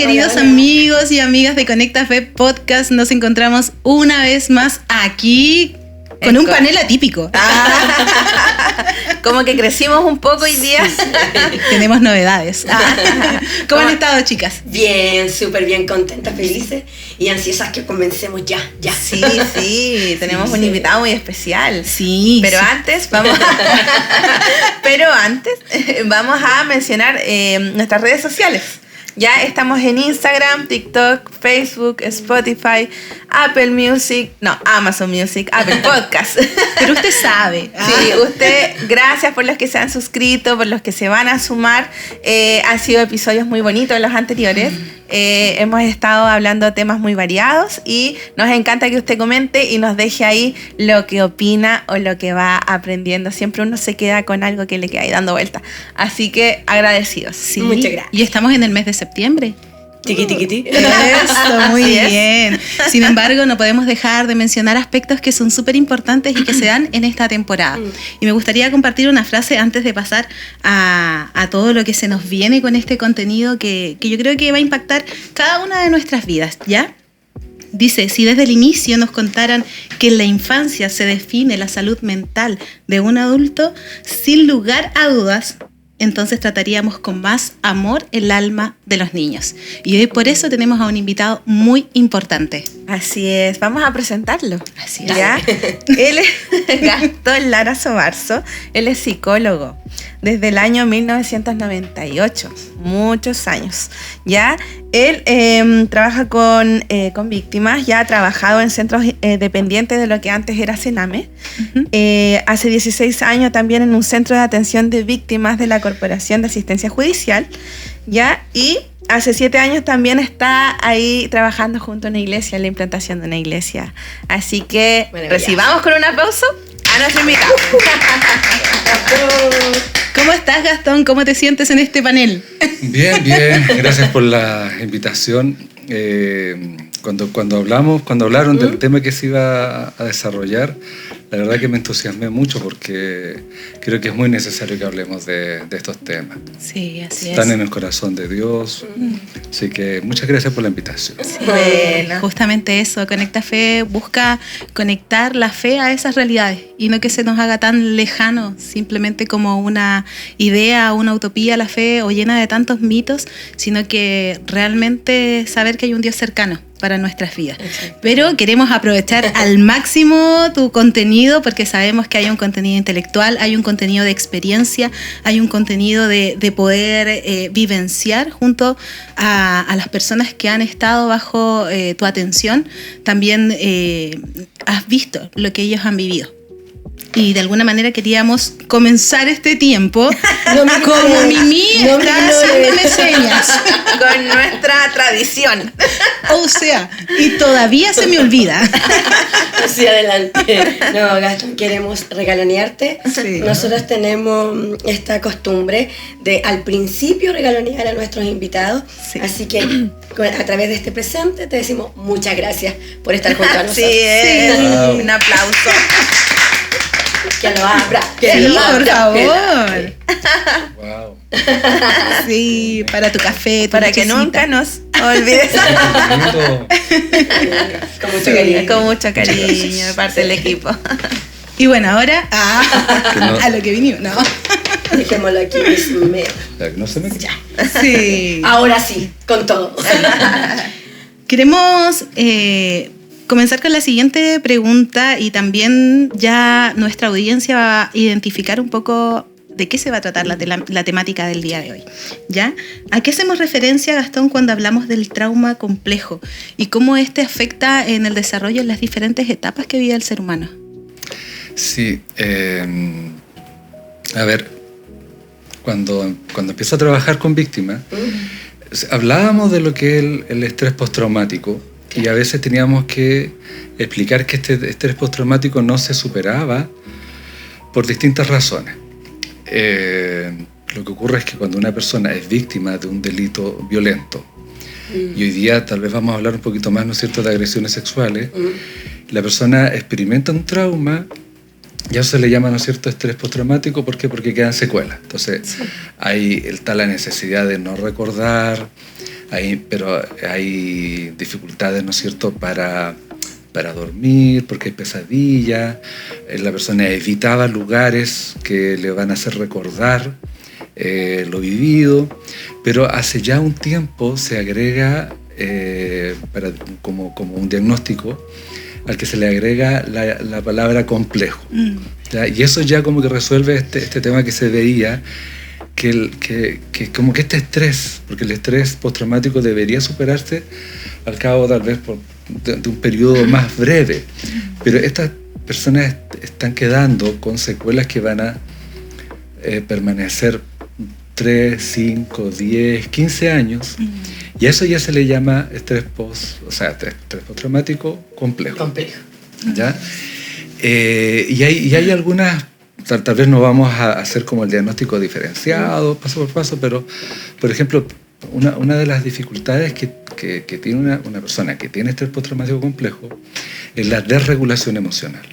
queridos amigos y amigas de Conecta Fe Podcast. Nos encontramos una vez más aquí con un panel atípico. Como que crecimos un poco hoy día. Sí. Tenemos novedades. ¿Cómo han estado, chicas? Bien, súper bien, contentas, felices y ansiosas que comencemos ya. Sí, tenemos un invitado muy especial. Sí. Pero antes vamos a mencionar nuestras redes sociales. Ya estamos en Instagram, TikTok, Facebook, Spotify, Amazon Music, Apple Podcast. Pero usted sabe. Sí, gracias por los que se han suscrito, por los que se van a sumar. Han sido episodios muy bonitos los anteriores. Hemos estado hablando temas muy variados y nos encanta que usted comente y nos deje ahí lo que opina o lo que va aprendiendo. Siempre uno se queda con algo que le queda ahí dando vuelta. Así que agradecidos. Sí. Muchas gracias. Y estamos en el mes de septiembre. Tiqui. Eso, muy bien. Sin embargo, no podemos dejar de mencionar aspectos que son súper importantes y que se dan en esta temporada. Y me gustaría compartir una frase antes de pasar a todo lo que se nos viene con este contenido que yo creo que va a impactar cada una de nuestras vidas, ¿ya? Dice, si desde el inicio nos contaran que en la infancia se define la salud mental de un adulto, sin lugar a dudas, entonces trataríamos con más amor el alma de los niños. Y hoy por eso tenemos a un invitado muy importante. Así es, vamos a presentarlo. Así es. ¿Ya? Él es Gastón Lara Sobarzo, él es psicólogo desde el año 1998, muchos años. ¿Ya? Él trabaja con víctimas, ya ha trabajado en centros dependientes de lo que antes era Sename. Uh-huh. Hace 16 años también en un centro de atención de víctimas de la Corporación de Asistencia Judicial, ¿ya? Y hace 7 años también está ahí trabajando junto a una iglesia, en la implantación de una iglesia. Así que recibamos con un aplauso a nuestro invitado. ¿Cómo estás, Gastón? ¿Cómo te sientes en este panel? Bien. Gracias por la invitación. Cuando hablaron del tema que se iba a desarrollar, la verdad que me entusiasmé mucho porque creo que es muy necesario que hablemos de estos temas. Sí, así Están en el corazón de Dios. Así que muchas gracias por la invitación. Sí, bueno. Justamente eso, Conecta Fe busca conectar la fe a esas realidades y no que se nos haga tan lejano, simplemente como una idea, una utopía la fe o llena de tantos mitos, sino que realmente saber que hay un Dios cercano para nuestras vidas. Exacto. Pero queremos aprovechar al máximo tu contenido porque sabemos que hay un contenido intelectual, hay un contenido de experiencia, hay un contenido de poder vivenciar junto a las personas que han estado bajo tu atención. También has visto lo que ellos han vivido. Y de alguna manera queríamos comenzar este tiempo como Mimi está haciéndome señas. Con nuestra tradición. O sea, y todavía se me olvida. Así adelante. No, Gastón, queremos regalonearte. Sí. Nosotros tenemos esta costumbre de al principio regalonear a nuestros invitados. Sí. Así que a través de este presente te decimos muchas gracias por estar junto a nosotros. Sí, wow. Un aplauso. Que lo abra. Sí, por favor. Wow. Sí, para tu café, tu para lechecita. Que nunca nos olvides. Con mucho cariño. Con mucho cariño de parte del equipo. Y bueno, ahora a lo que vinimos, ¿no? Dejémoslo aquí. No se me... Ya. Sí. Ahora sí, con todo. Queremos comenzar con la siguiente pregunta y también ya nuestra audiencia va a identificar un poco de qué se va a tratar la temática del día de hoy, ¿ya? ¿A qué hacemos referencia, Gastón, cuando hablamos del trauma complejo y cómo este afecta en el desarrollo en las diferentes etapas que vive el ser humano? Sí, a ver, cuando empiezo a trabajar con víctimas, hablábamos de lo que es el estrés postraumático. Y a veces teníamos que explicar que este estrés postraumático no se superaba por distintas razones. Lo que ocurre es que cuando una persona es víctima de un delito violento, y hoy día tal vez vamos a hablar un poquito más, ¿no es cierto?, de agresiones sexuales, la persona experimenta un trauma y a eso se le llama, ¿no es cierto?, estrés postraumático. ¿Por qué? Porque quedan secuelas. Entonces, ahí está la necesidad de no recordar, pero hay dificultades, ¿no es cierto?, para dormir, porque hay pesadillas, la persona evitaba lugares que le van a hacer recordar lo vivido, pero hace ya un tiempo se agrega, como un diagnóstico, al que se le agrega la palabra complejo. ¿Ya? Y eso ya como que resuelve este tema que se veía, que como que este estrés, porque el estrés postraumático debería superarse al cabo tal vez de un periodo más breve, pero estas personas están quedando con secuelas que van a permanecer 3, 5, 10, 15 años, y a eso ya se le llama estrés postraumático complejo. ¿Ya? Y hay algunas, tal vez no vamos a hacer como el diagnóstico diferenciado, paso por paso, pero, por ejemplo, una de las dificultades que tiene una persona que tiene estrés postraumático complejo es la desregulación emocional.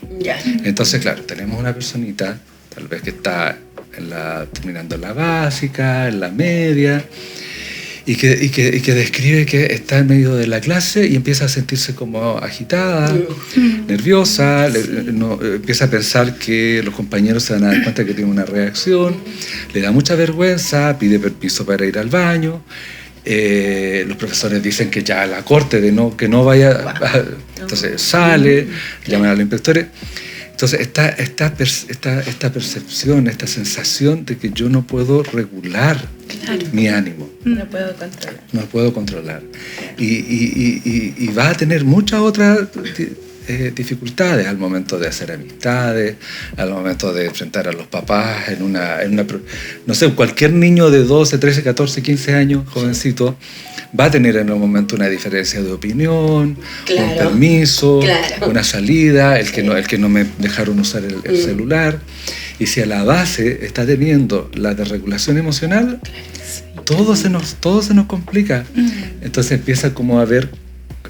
Entonces, claro, tenemos una personita, tal vez que está terminando la básica, en la media, y que describe que está en medio de la clase y empieza a sentirse como agitada, nerviosa, empieza a pensar que los compañeros se van a dar cuenta que tiene una reacción, le da mucha vergüenza, pide permiso para ir al baño, los profesores dicen que ya a la corte que no vaya, entonces sale, llaman a los inspectores. Entonces esta percepción, esta sensación de que yo no puedo regular mi ánimo. No puedo controlar. Y va a tener muchas otras dificultades al momento de hacer amistades, al momento de enfrentar a los papás en una no sé, cualquier niño de 12, 13, 14, 15 años, jovencito, va a tener en un momento una diferencia de opinión, un permiso, una salida, el que no me dejaron usar el celular. Y si a la base está teniendo la desregulación emocional, todo se nos complica. Entonces empieza como a haber,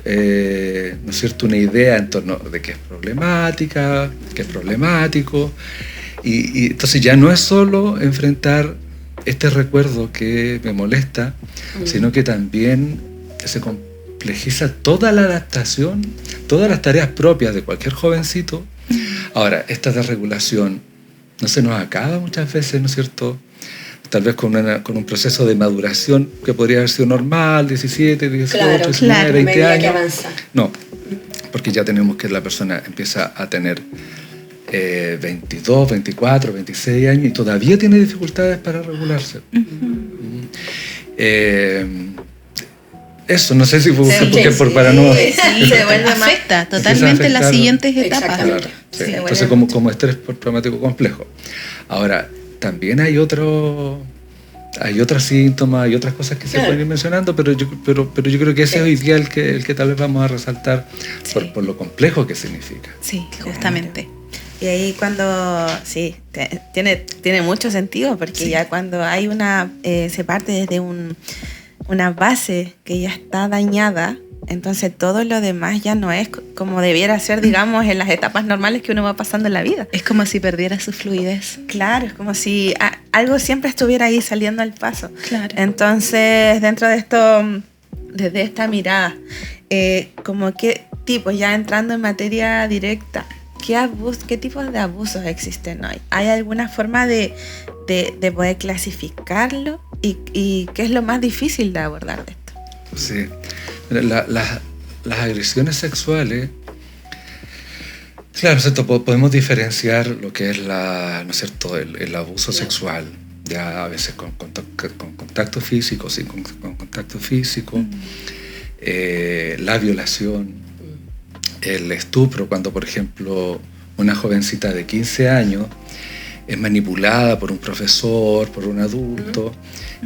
¿no es cierto?, una idea en torno de que es problemática, que es problemático. Y entonces ya no es solo enfrentar este recuerdo que me molesta, sino que también se complejiza toda la adaptación, todas las tareas propias de cualquier jovencito. Ahora, esta desregulación no se nos acaba muchas veces, ¿no es cierto?, tal vez con un proceso de maduración que podría haber sido normal, 17, 18, 19, 20 años. No, porque ya tenemos que la persona empieza a tener 22, 24, 26 años y todavía tiene dificultades para regularse. Eso, no sé si fue para no... se vuelve afecta totalmente las siguientes etapas. Claro, sí. Entonces, como estrés postraumático complejo. Ahora, también hay otros síntomas, hay otras cosas que se pueden ir mencionando, pero yo creo que ese es hoy día el que tal vez vamos a resaltar por lo complejo que significa. Sí, justamente. Y ahí cuando, tiene mucho sentido, porque ya cuando hay se parte desde una base que ya está dañada, entonces todo lo demás ya no es como debiera ser, digamos, en las etapas normales que uno va pasando en la vida. Es como si perdiera su fluidez. Claro, es como si algo siempre estuviera ahí saliendo al paso. Claro. Entonces, dentro de esto, desde esta mirada, como qué tipos, ya entrando en materia directa, ¿qué tipos de abusos existen hoy? ¿Hay alguna forma de poder clasificarlo? ¿Y qué es lo más difícil de abordar de esto? Sí, las agresiones sexuales, claro, ¿cierto? Podemos diferenciar lo que es ¿no es cierto?, el abuso sexual, ya a veces con contacto físico, sin con contacto físico, la violación, el estupro, cuando por ejemplo una jovencita de 15 años es manipulada por un profesor, por un adulto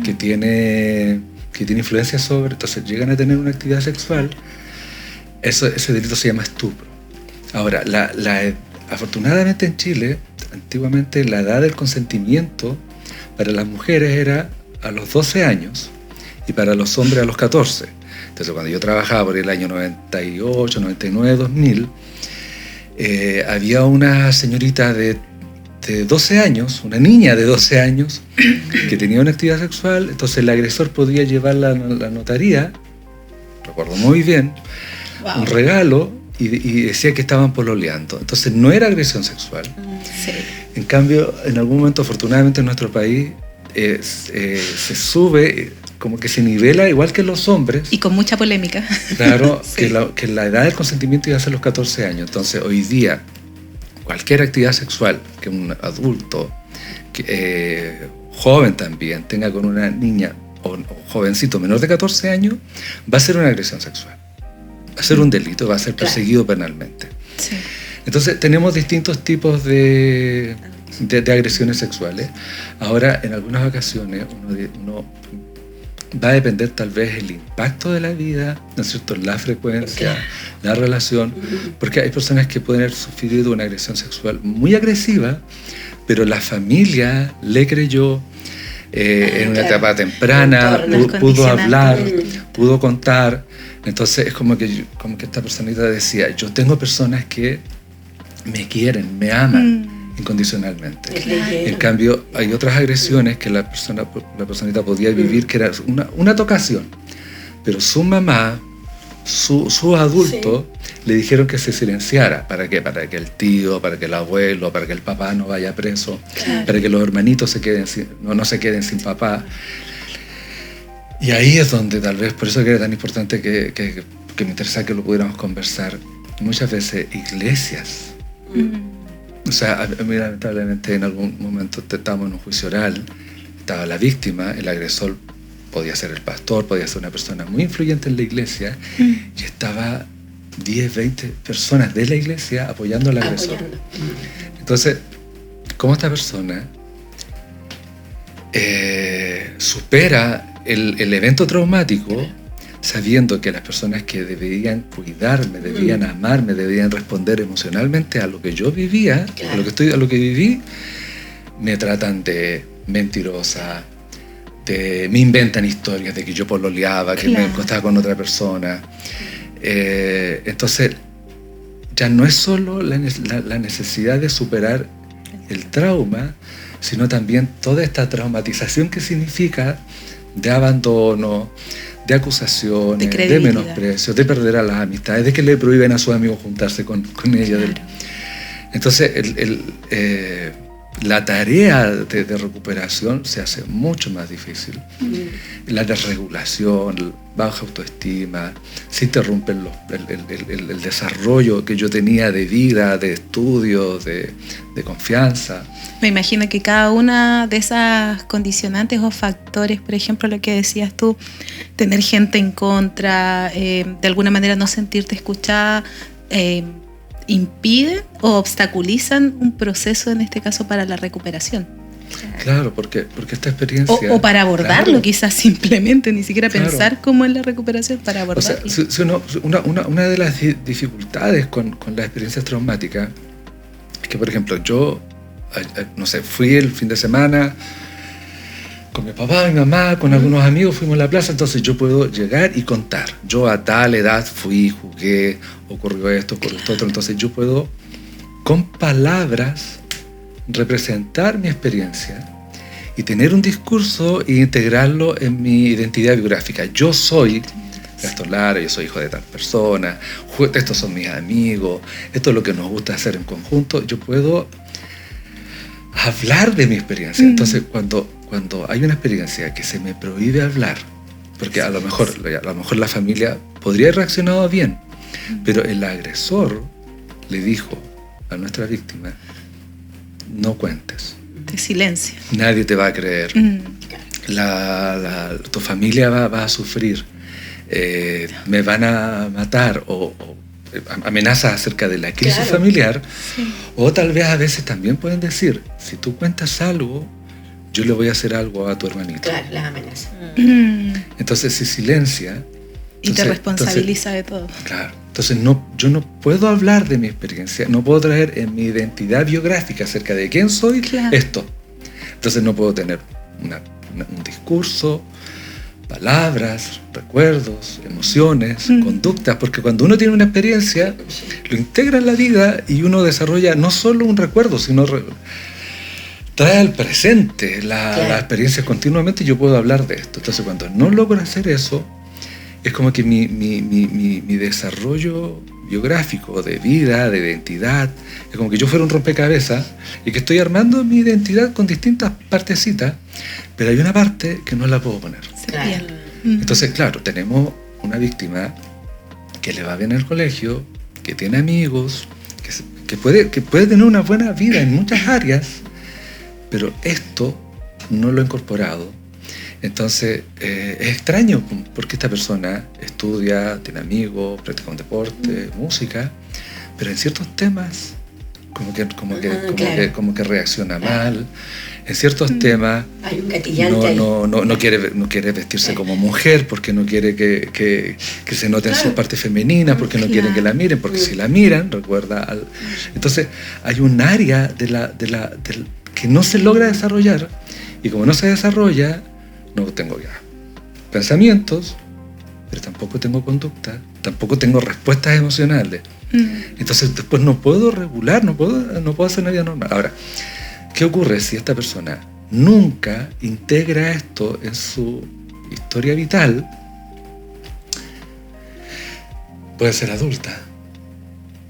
que tiene influencia sobre, entonces llegan a tener una actividad sexual, ese delito se llama estupro. Ahora, afortunadamente en Chile, antiguamente la edad del consentimiento para las mujeres era a los 12 años y para los hombres a los 14. Entonces, cuando yo trabajaba por el año 98, 99, 2000, había una señorita de de 12 años, una niña de 12 años, que tenía una actividad sexual, entonces el agresor podía llevarla a la notaría, recuerdo muy bien, un regalo, y decía que estaban pololeando. Entonces no era agresión sexual. Sí. En cambio, en algún momento, afortunadamente en nuestro país, se sube, como que se nivela igual que los hombres. Y con mucha polémica. Claro, Sí. que la edad del consentimiento iba a ser los 14 años. Entonces hoy día, cualquier actividad sexual que un adulto, joven también, tenga con una niña o jovencito menor de 14 años, va a ser una agresión sexual. Va a ser un delito, va a ser perseguido penalmente. Sí. Entonces tenemos distintos tipos de agresiones sexuales. Ahora, en algunas ocasiones, uno va a depender tal vez el impacto de la vida, ¿no es cierto?, la frecuencia, la relación, porque hay personas que pueden haber sufrido una agresión sexual muy agresiva, pero la familia le creyó, en una etapa temprana, pudo hablar, pudo contar. Entonces es como que esta personita decía, yo tengo personas que me quieren, me aman incondicionalmente. En cambio, hay otras agresiones que la personita podía vivir, que era una tocación, pero su mamá, su adulto, le dijeron que se silenciara. ¿Para qué? Para que el tío, para que el abuelo, para que el papá no vaya preso, para que los hermanitos no se queden sin papá. Y ahí es donde tal vez, por eso que era tan importante que me interesaba que lo pudiéramos conversar, muchas veces iglesias. O sea, a mí lamentablemente en algún momento estábamos en un juicio oral, estaba la víctima, el agresor podía ser el pastor, podía ser una persona muy influyente en la iglesia, y estaba 10, 20 personas de la iglesia apoyando al agresor. Entonces, ¿cómo esta persona supera el evento traumático sabiendo que las personas que deberían cuidarme, deberían amarme, deberían responder emocionalmente a lo que yo vivía, a lo que viví, me tratan de mentirosa, me inventan historias de que yo pololeaba, que me acostaba con otra persona. Entonces, ya no es solo la necesidad de superar el trauma, sino también toda esta traumatización que significa de abandono, de acusaciones, de menosprecio, de perder a las amistades, de que le prohíben a sus amigos juntarse con ella. Entonces, la tarea de recuperación se hace mucho más difícil. La desregulación, baja autoestima, se interrumpe el desarrollo que yo tenía de vida, de estudio, de confianza. Me imagino que cada una de esas condicionantes o factores, por ejemplo, lo que decías tú, tener gente en contra, de alguna manera no sentirte escuchada, impiden o obstaculizan un proceso, en este caso, para la recuperación. Claro, porque esta experiencia... O para abordarlo, quizás simplemente, ni siquiera pensar cómo es la recuperación, para abordarlo. O sea, una de las dificultades con las experiencias traumáticas es que, por ejemplo, yo, no sé, fui el fin de semana con mi papá, mi mamá, con algunos amigos, fuimos a la plaza, entonces yo puedo llegar y contar. Yo a tal edad fui, jugué, ocurrió esto otro, entonces yo puedo, con palabras, representar mi experiencia y tener un discurso e integrarlo en mi identidad biográfica. Yo soy Gastón Lara, yo soy hijo de tal persona, estos son mis amigos, esto es lo que nos gusta hacer en conjunto. Yo puedo hablar de mi experiencia. Entonces, cuando hay una experiencia que se me prohíbe hablar, porque a lo mejor la familia podría haber reaccionado bien, pero el agresor le dijo a nuestra víctima, no cuentes. De silencio. Nadie te va a creer. Tu familia va a sufrir. Me van a matar. O amenazas acerca de la crisis familiar. Sí. O tal vez a veces también pueden decir, si tú cuentas algo, yo le voy a hacer algo a tu hermanito. Claro, las amenazas. Entonces se silencia. Y te responsabiliza de todo. Claro. Entonces yo no puedo hablar de mi experiencia, no puedo traer en mi identidad biográfica acerca de quién soy esto. Entonces no puedo tener un discurso, palabras, recuerdos, emociones, conductas, porque cuando uno tiene una experiencia, lo integra en la vida y uno desarrolla no solo un recuerdo, sino trae al presente la experiencia continuamente y yo puedo hablar de esto. Entonces cuando no logro hacer eso, es como que mi desarrollo biográfico, de vida, de identidad, es como que yo fuera un rompecabezas y que estoy armando mi identidad con distintas partecitas, pero hay una parte que no la puedo poner. Claro. Entonces, claro, tenemos una víctima que le va bien en el colegio, que tiene amigos, que puede tener una buena vida en muchas áreas, pero esto no lo he incorporado. Entonces, es extraño porque esta persona estudia, tiene amigos, practica un deporte, música, pero en ciertos temas como que reacciona mal. En ciertos temas hay un gatillante no quiere vestirse como mujer porque no quiere que se noten sus partes femeninas, porque no quiere que la miren, porque si la miran, recuerda entonces hay un área que no se logra desarrollar, y como no se desarrolla, no tengo ya pensamientos, pero tampoco tengo conducta, tampoco tengo respuestas emocionales. Entonces después no puedo regular, no puedo hacer una vida normal. Ahora, ¿qué ocurre si esta persona nunca integra esto en su historia vital? Puede ser adulta,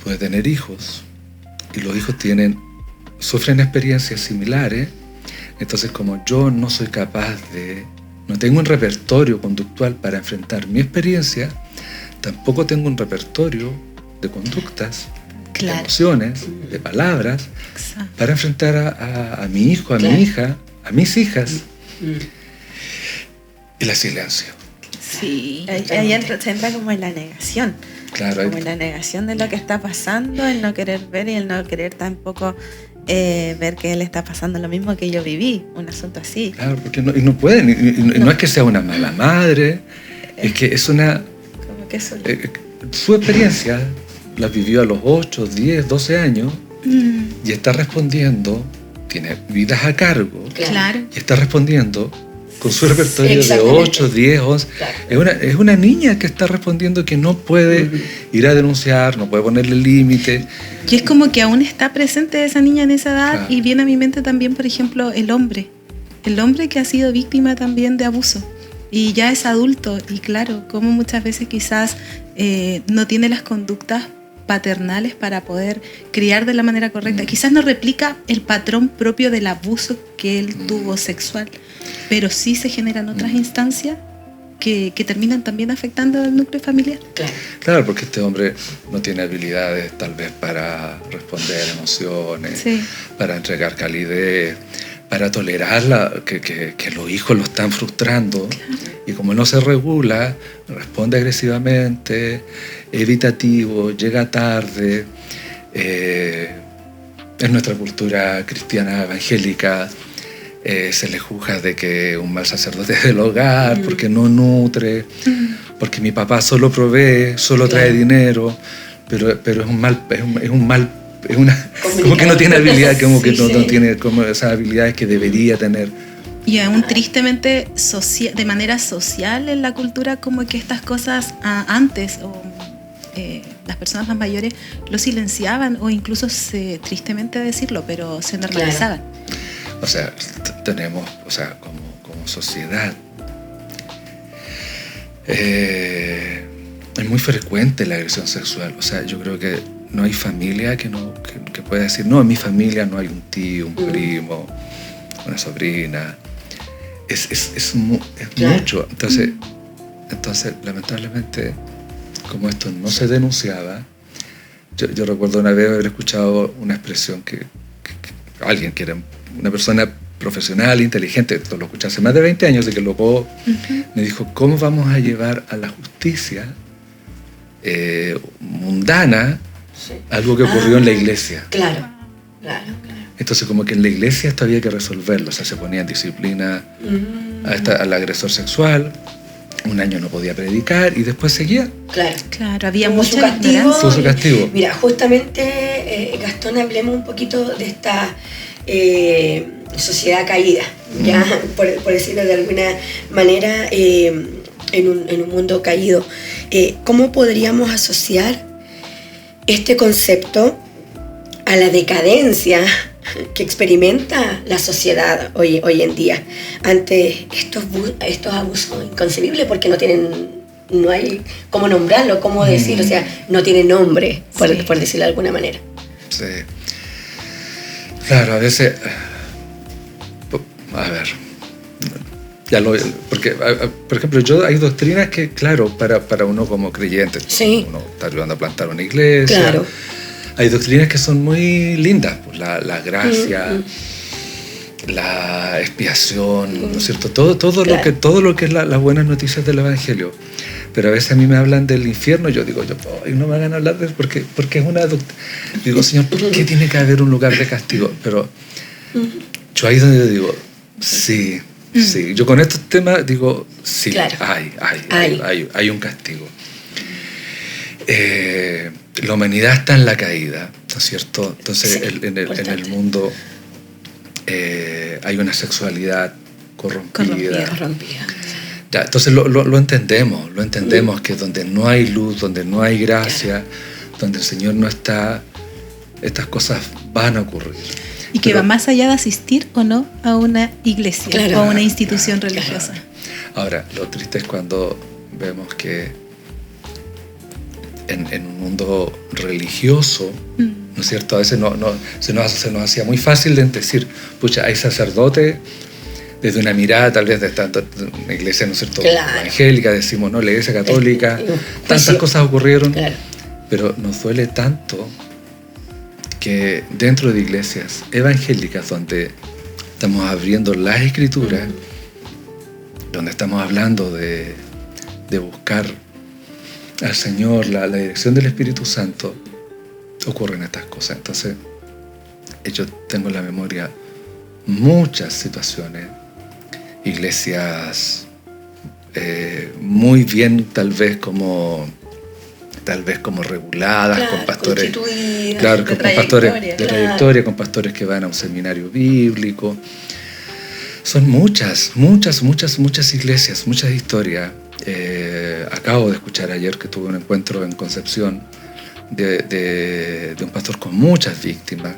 puede tener hijos, y los hijos sufren experiencias similares. Entonces, como yo no soy capaz no tengo un repertorio conductual para enfrentar mi experiencia, tampoco tengo un repertorio de conductas, de emociones, de palabras, para enfrentar a mi hijo, a mi hija, a mis hijas. Y la silencio. Sí. Ahí entra como en la negación. Claro, como en la negación de lo que está pasando, el no querer ver y el no querer tampoco ver que él está pasando lo mismo que yo viví, un asunto así. Claro, porque no pueden, no es que sea una mala madre, es que es una... Como que eso... su experiencia la vivió a los 8, 10, 12 años y está respondiendo, tiene vidas a cargo, y está respondiendo con su repertorio de 8, 10, 11. Claro. Es una niña que está respondiendo que no puede ir a denunciar, no puede ponerle límite. Y es como que aún está presente esa niña en esa edad, y viene a mi mente también, por ejemplo, el hombre que ha sido víctima también de abuso y ya es adulto, y claro, como muchas veces quizás no tiene las conductas paternales para poder criar de la manera correcta. Quizás no replica el patrón propio del abuso que él tuvo sexual, pero sí se generan otras instancias que terminan también afectando al núcleo familiar. Claro, porque este hombre no tiene habilidades tal vez para responder emociones, para entregar calidez, para tolerar que los hijos lo están frustrando. Y como no se regula, responde agresivamente, evitativo, llega tarde. En nuestra cultura cristiana evangélica se le juzga de que un mal sacerdote del hogar, porque no nutre, porque mi papá solo provee, solo trae dinero, pero es un mal, como que no tiene habilidad, como que no tiene como esas habilidades que debería tener. Y aún tristemente de manera social en la cultura, como que estas cosas antes las personas más mayores lo silenciaban, o incluso tristemente decirlo, pero se normalizaban. O sea, tenemos, como sociedad, es muy frecuente la agresión sexual. O sea, yo creo que no hay familia que pueda decir, no, en mi familia no hay un tío, un primo, una sobrina. Es mucho. Entonces, lamentablemente, como esto no se denunciaba, yo recuerdo una vez haber escuchado una expresión que alguien que era una persona profesional, inteligente, esto lo escuché hace más de 20 años, de que luego me dijo, ¿cómo vamos a llevar a la justicia mundana algo que ocurrió en la iglesia? Claro. Entonces, como que en la iglesia esto había que resolverlo, o sea, se ponía en disciplina al agresor sexual, un año no podía predicar y después seguía. Claro, había mucho castigo. Mira, justamente, Gastón, hablemos un poquito de esta sociedad caída, ya por decirlo de alguna manera, en un mundo caído. ¿Cómo podríamos asociar este concepto a la decadencia, que experimenta la sociedad hoy en día ante estos abusos inconcebibles, porque no hay cómo nombrarlo, cómo decirlo, o sea, no tiene nombre, por decirlo de alguna manera. Sí. Claro, a veces, a ver, porque, por ejemplo, hay doctrinas que, claro, para uno como creyente, sí, uno está ayudando a plantar una iglesia, claro, hay doctrinas que son muy lindas, pues, la gracia, la expiación, ¿no es cierto? Todo lo que es las buenas noticias del Evangelio. Pero a veces a mí me hablan del infierno, yo digo, no me hagan hablar de eso porque es una doctrina. Digo, Señor, ¿por qué tiene que haber un lugar de castigo? Pero yo ahí es donde yo digo, sí. Yo con estos temas digo, sí, claro, hay un castigo. La humanidad está en la caída, ¿no es cierto? Entonces, sí, en el mundo hay una sexualidad corrompida. Ya, entonces lo entendemos que donde no hay luz, donde no hay gracia, donde el Señor no está, estas cosas van a ocurrir. Y que va más allá de asistir o no a una iglesia o a una institución religiosa. Ahora, lo triste es cuando vemos que en un mundo religioso, ¿no es cierto? A veces se nos hacía muy fácil de decir, pucha, hay sacerdotes. Desde una mirada tal vez de una iglesia, ¿no es cierto?, evangélica, decimos, ¿no?, la iglesia católica, tantas cosas ocurrieron, pero nos duele tanto que dentro de iglesias evangélicas donde estamos abriendo las escrituras, donde estamos hablando de buscar al Señor, la dirección del Espíritu Santo, ocurren estas cosas. Entonces, yo tengo en la memoria muchas situaciones, iglesias muy bien tal vez como reguladas, con pastores, claro, con pastores de trayectoria, con pastores que van a un seminario bíblico. Son muchas iglesias, muchas historias. Acabo de escuchar ayer que tuve un encuentro en Concepción de un pastor con muchas víctimas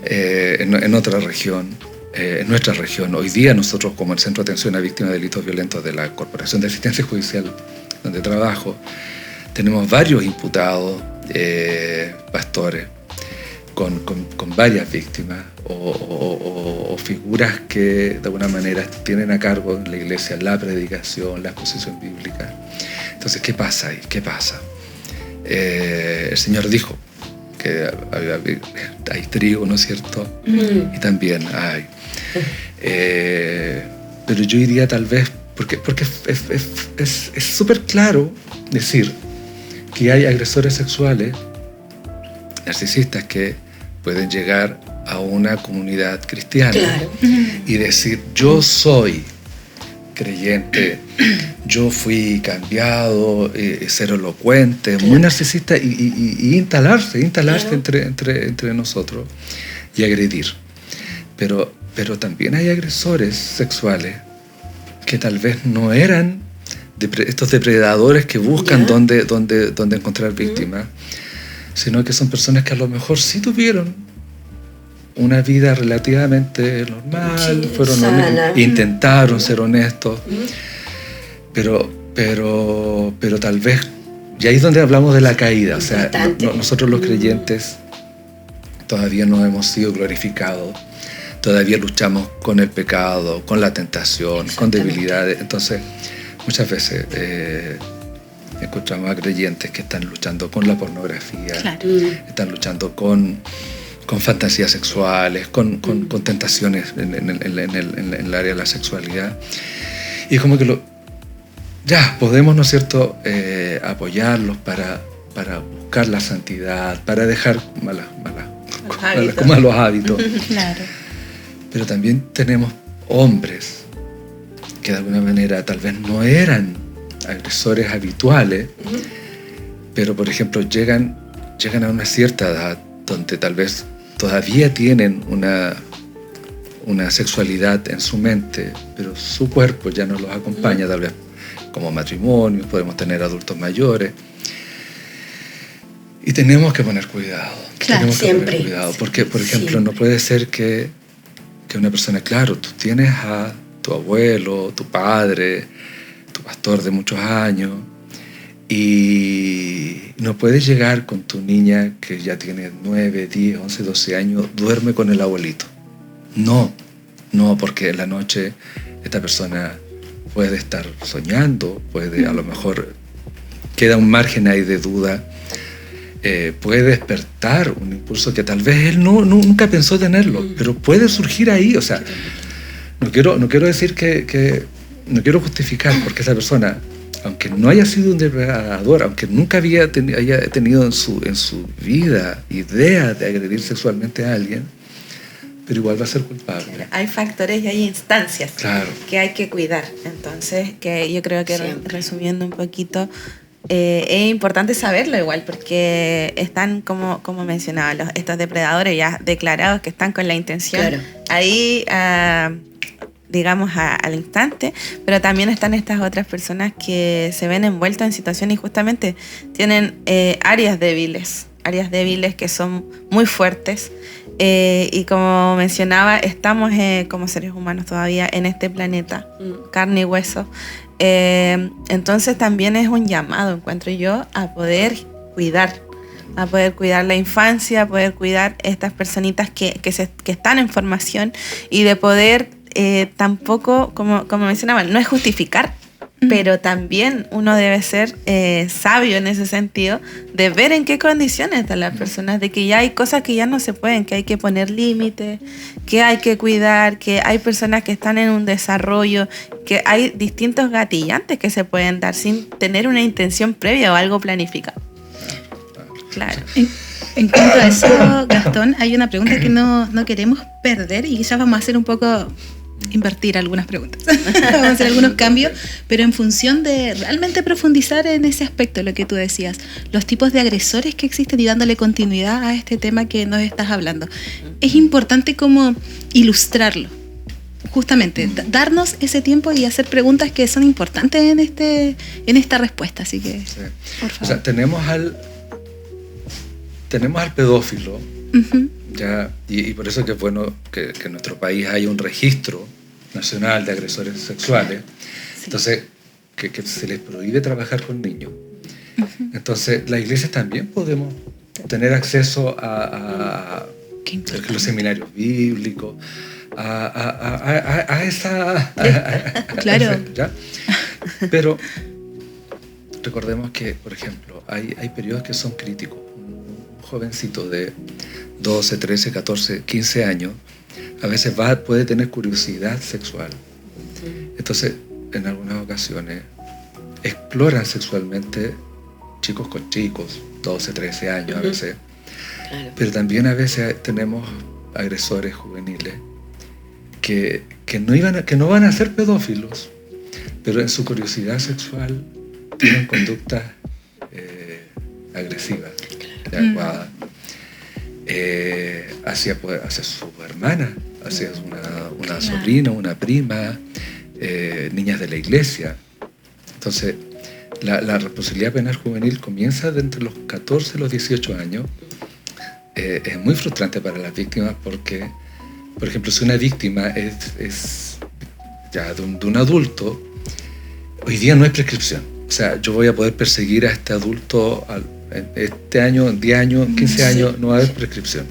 en otra región. En nuestra región, hoy día nosotros como el Centro de Atención a Víctimas de Delitos Violentos de la Corporación de Asistencia Judicial, donde trabajo, tenemos varios imputados, pastores, con varias víctimas o figuras que de alguna manera tienen a cargo en la iglesia la predicación, la exposición bíblica. Entonces, ¿qué pasa ahí? ¿Qué pasa? El Señor dijo que hay trigo, ¿no es cierto? Y también hay. Pero yo diría tal vez, porque es súper claro decir que hay agresores sexuales, narcisistas, que pueden llegar a una comunidad cristiana y decir, yo soy creyente, yo fui cambiado, ser elocuente, muy narcisista, y instalarse entre nosotros y agredir. Pero también hay agresores sexuales que tal vez no eran estos depredadores que buscan dónde encontrar víctimas, sino que son personas que a lo mejor sí tuvieron una vida relativamente normal, intentaron ser honestos, pero tal vez, y ahí es donde hablamos de la caída, o sea, nosotros los creyentes todavía no hemos sido glorificados, todavía luchamos con el pecado, con la tentación, con debilidades. Entonces, muchas veces encontramos a creyentes que están luchando con la pornografía, están luchando con fantasías sexuales, con tentaciones en el área de la sexualidad. Y es como que podemos, ¿no es cierto?, apoyarlos para buscar la santidad, para dejar malos hábitos. Claro. Pero también tenemos hombres que de alguna manera tal vez no eran agresores habituales, pero por ejemplo llegan a una cierta edad donde tal vez todavía tienen una sexualidad en su mente, pero su cuerpo ya no los acompaña, tal vez como matrimonio, podemos tener adultos mayores. Y Y tenemos que poner cuidado. Claro, tenemos que siempre. poner cuidado. Porque, por ejemplo, Siempre. no puede ser que una persona, claro, tú tienes a tu abuelo, tu padre, tu pastor de muchos años, y no puedes llegar con tu niña que ya tiene 9, 10, 11, 12 años, duerme con el abuelito. No, porque en la noche esta persona puede estar soñando, puede, a lo mejor queda un margen ahí de duda, puede despertar un impulso que tal vez él nunca pensó tenerlo, pero puede surgir ahí. O sea, no quiero decir que no quiero justificar, porque esa persona, aunque no haya sido un depredador, aunque nunca haya tenido en su vida idea de agredir sexualmente a alguien, pero igual va a ser culpable. Claro, hay factores y hay instancias, claro, que hay que cuidar. Entonces, que yo creo que resumiendo un poquito, es importante saberlo igual, porque están, como mencionaba, estos depredadores ya declarados que están con la intención ahí, digamos, al instante, pero también están estas otras personas que se ven envueltas en situaciones y justamente tienen áreas débiles que son muy fuertes. Y como mencionaba, estamos como seres humanos todavía en este planeta, carne y hueso. Entonces también es un llamado, encuentro yo, a poder cuidar la infancia, a poder cuidar estas personitas que están en formación, y de poder tampoco, como mencionaba, no es justificar, pero también uno debe ser sabio en ese sentido, de ver en qué condiciones están las personas, de que ya hay cosas que ya no se pueden, que hay que poner límites, que hay que cuidar, que hay personas que están en un desarrollo, que hay distintos gatillantes que se pueden dar sin tener una intención previa o algo planificado. Claro. En cuanto a eso, Gastón, hay una pregunta que no queremos perder, y quizás vamos a hacer un poco... invertir algunas preguntas. Vamos a hacer algunos cambios, pero en función de realmente profundizar en ese aspecto, lo que tú decías, los tipos de agresores que existen, y dándole continuidad a este tema que nos estás hablando. Es importante como ilustrarlo, justamente, darnos ese tiempo y hacer preguntas que son importantes en esta respuesta. Así que, sí. Por favor. O sea, tenemos al pedófilo, ya, y por eso que es bueno que en nuestro país haya un registro nacional de agresores sexuales. Sí. Entonces, que se les prohíbe trabajar con niños. Entonces, las iglesias también podemos tener acceso a los seminarios bíblicos, a esa... Claro. ¿ya? Pero recordemos que, por ejemplo, hay periodos que son críticos. Un jovencito de 12, 13, 14, 15 años, a veces puede tener curiosidad sexual. Entonces, en algunas ocasiones, exploran sexualmente chicos con chicos, 12, 13 años a veces. Claro. Pero también a veces tenemos agresores juveniles que no van a ser pedófilos, pero en su curiosidad sexual tienen conductas agresivas, adecuadas. Hacia su hermana, hacia una sobrina, una prima, niñas de la iglesia. Entonces, la responsabilidad penal juvenil comienza de entre los 14 y los 18 años. Es muy frustrante para las víctimas porque, por ejemplo, si una víctima es ya de un adulto, hoy día no hay prescripción. O sea, yo voy a poder perseguir a este adulto este año, en 10 años, 15 años, no va a haber prescripción.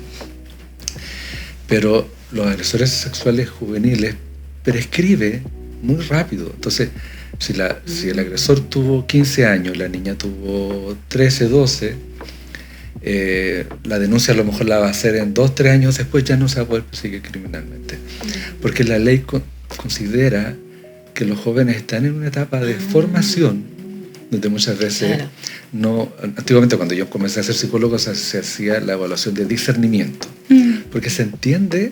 Pero los agresores sexuales juveniles prescribe muy rápido. Entonces, si el agresor tuvo 15 años, la niña tuvo 13, 12, la denuncia a lo mejor la va a hacer en 2, 3 años después, ya no se va a poder perseguir criminalmente. Porque la ley considera que los jóvenes están en una etapa de formación donde muchas veces antiguamente cuando yo comencé a ser psicólogo se hacía la evaluación de discernimiento, porque se entiende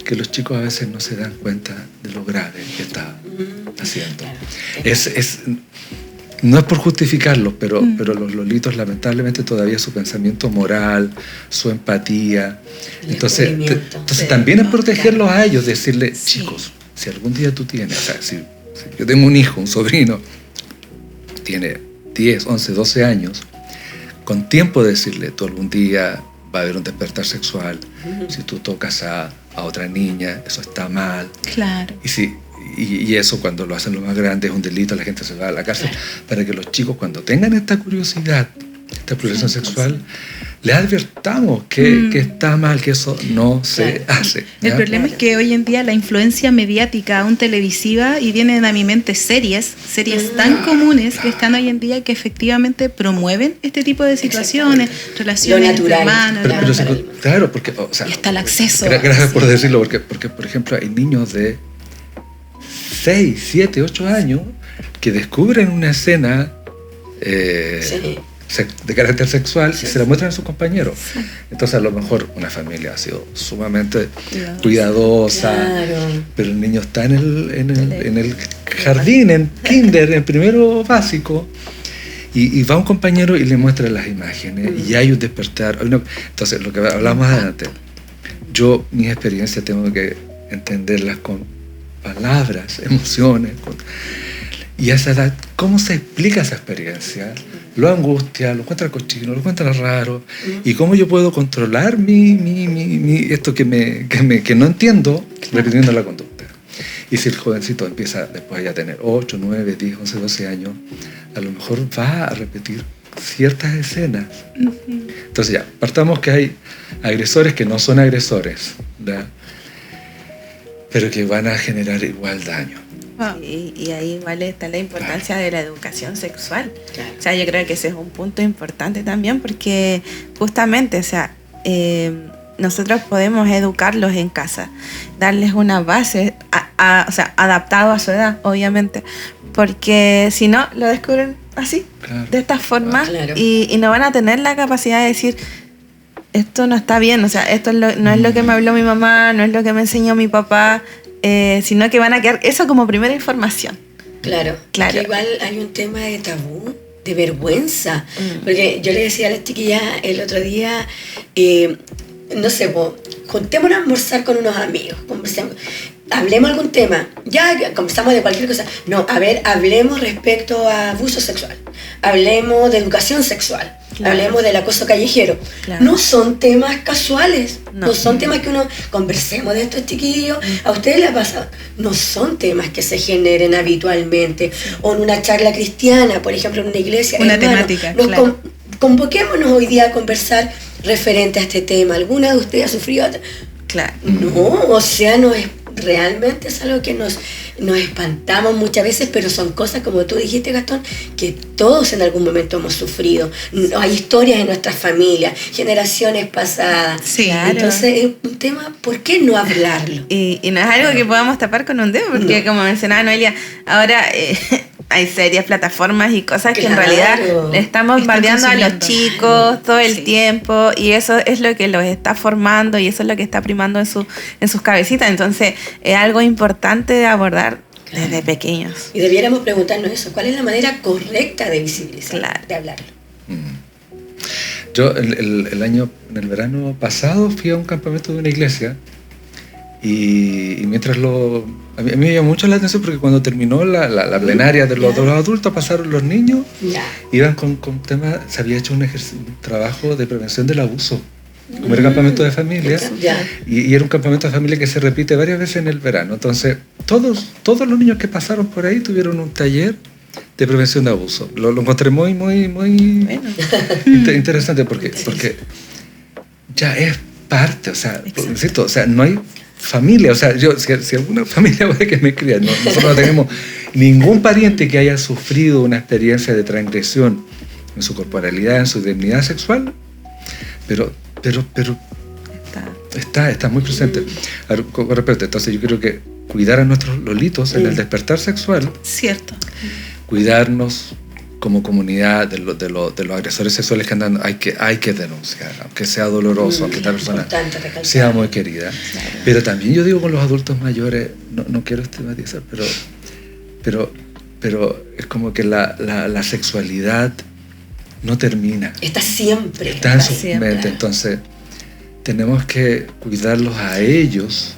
que los chicos a veces no se dan cuenta de lo grave que está haciendo. No es por justificarlos, pero los lolitos lamentablemente todavía su pensamiento moral, su empatía, entonces también es protegerlos a ellos, decirles, chicos, si algún día tú tienes, o sea, si yo tengo un hijo, un sobrino, tiene 10, 11, 12 años, con tiempo decirle, tú algún día va a haber un despertar sexual, si tú tocas a otra niña, eso está mal. Claro. Y eso cuando lo hacen los más grandes es un delito, la gente se va a la cárcel, para que los chicos cuando tengan esta curiosidad, esta exploración sexual, les advertamos que está mal, que eso no se hace. El problema es que hoy en día la influencia mediática, aún televisiva, y vienen a mi mente series tan comunes que están hoy en día que efectivamente promueven este tipo de situaciones, relaciones entre hermanos. Claro, porque o sea, y está el acceso. Gracias por decirlo, porque por ejemplo hay niños de 6, 7, 8 años que descubren una escena de carácter sexual y se la muestran a sus compañeros. Entonces a lo mejor una familia ha sido sumamente cuidadosa, pero el niño está en el jardín, en kinder, en primero básico, y va un compañero y le muestra las imágenes y hay un despertar. Entonces lo que hablamos adelante, yo mis experiencias tengo que entenderlas con palabras, emociones, y a esa edad, ¿cómo se explica esa experiencia? Lo angustia, lo encuentra cochino, lo encuentra raro. ¿Y cómo yo puedo controlar esto que no entiendo, repitiendo la conducta? Y si el jovencito empieza después ya a tener 8, 9, 10, 11, 12 años, a lo mejor va a repetir ciertas escenas. Entonces ya, partamos que hay agresores que no son agresores, ¿verdad? Pero que van a generar igual daño. Y ahí igual está la importancia de la educación sexual. O sea, yo creo que ese es un punto importante también porque justamente, o sea, nosotros podemos educarlos en casa, darles una base, o sea, adaptado a su edad, obviamente, porque si no, lo descubren así, de esta forma, y no van a tener la capacidad de decir, esto no está bien, o sea, esto no es lo que me habló mi mamá, no es lo que me enseñó mi papá, sino que van a quedar eso como primera información. Claro. Que igual hay un tema de tabú, de vergüenza, porque yo le decía a las chiquillas el otro día, no sé, juntémonos a almorzar con unos amigos, conversemos, hablemos algún tema, ya conversamos de cualquier cosa, no, a ver, hablemos respecto a abuso sexual, hablemos de educación sexual, hablemos del acoso callejero. No son temas casuales, no son temas que uno conversemos de estos chiquillos. A ustedes les ha pasado, no son temas que se generen habitualmente, o en una charla cristiana, por ejemplo, en una iglesia. Una temática, convoquémonos hoy día a conversar referente a este tema. ¿Alguna de ustedes ha sufrido? No, o sea, realmente es algo que nos espantamos muchas veces, pero son cosas, como tú dijiste, Gastón, que todos en algún momento hemos sufrido. Hay historias en nuestras familias, generaciones pasadas. Entonces es un tema, ¿por qué no hablarlo? Y no es algo que podamos tapar con un dedo, porque como mencionaba Noelia, ahora hay series, plataformas y cosas que en realidad le están bombardeando a los chicos todo el tiempo, y eso es lo que los está formando y eso es lo que está primando en sus cabecitas. Entonces es algo importante de abordar desde pequeños. Y debiéramos preguntarnos eso, ¿cuál es la manera correcta de visibilizar, de hablarlo? Yo en el verano pasado fui a un campamento de una iglesia y mientras a mí me llamó mucho la atención porque cuando terminó la plenaria de los adultos, pasaron los niños, iban con temas, se había hecho un trabajo de prevención del abuso, como era campamento de familia, y era un campamento de familia que se repite varias veces en el verano. Entonces todos los niños que pasaron por ahí tuvieron un taller de prevención de abuso. Lo encontré muy interesante porque ya es parte, o sea, insisto, o sea, no hay familia, o sea, si alguna familia puede que me cría, nosotros no tenemos ningún pariente que haya sufrido una experiencia de transgresión en su corporalidad, en su dignidad sexual, pero está muy presente. Con respecto, entonces yo creo que cuidar a nuestros lolitos en el despertar sexual, cuidarnos como comunidad de los agresores sexuales que andan, hay que denunciar, aunque sea doloroso, aunque esta persona sea muy querida. Pero también yo digo con los adultos mayores, no quiero estigmatizar, pero es como que la sexualidad no termina. Está siempre. Está en su mente, entonces tenemos que cuidarlos a ellos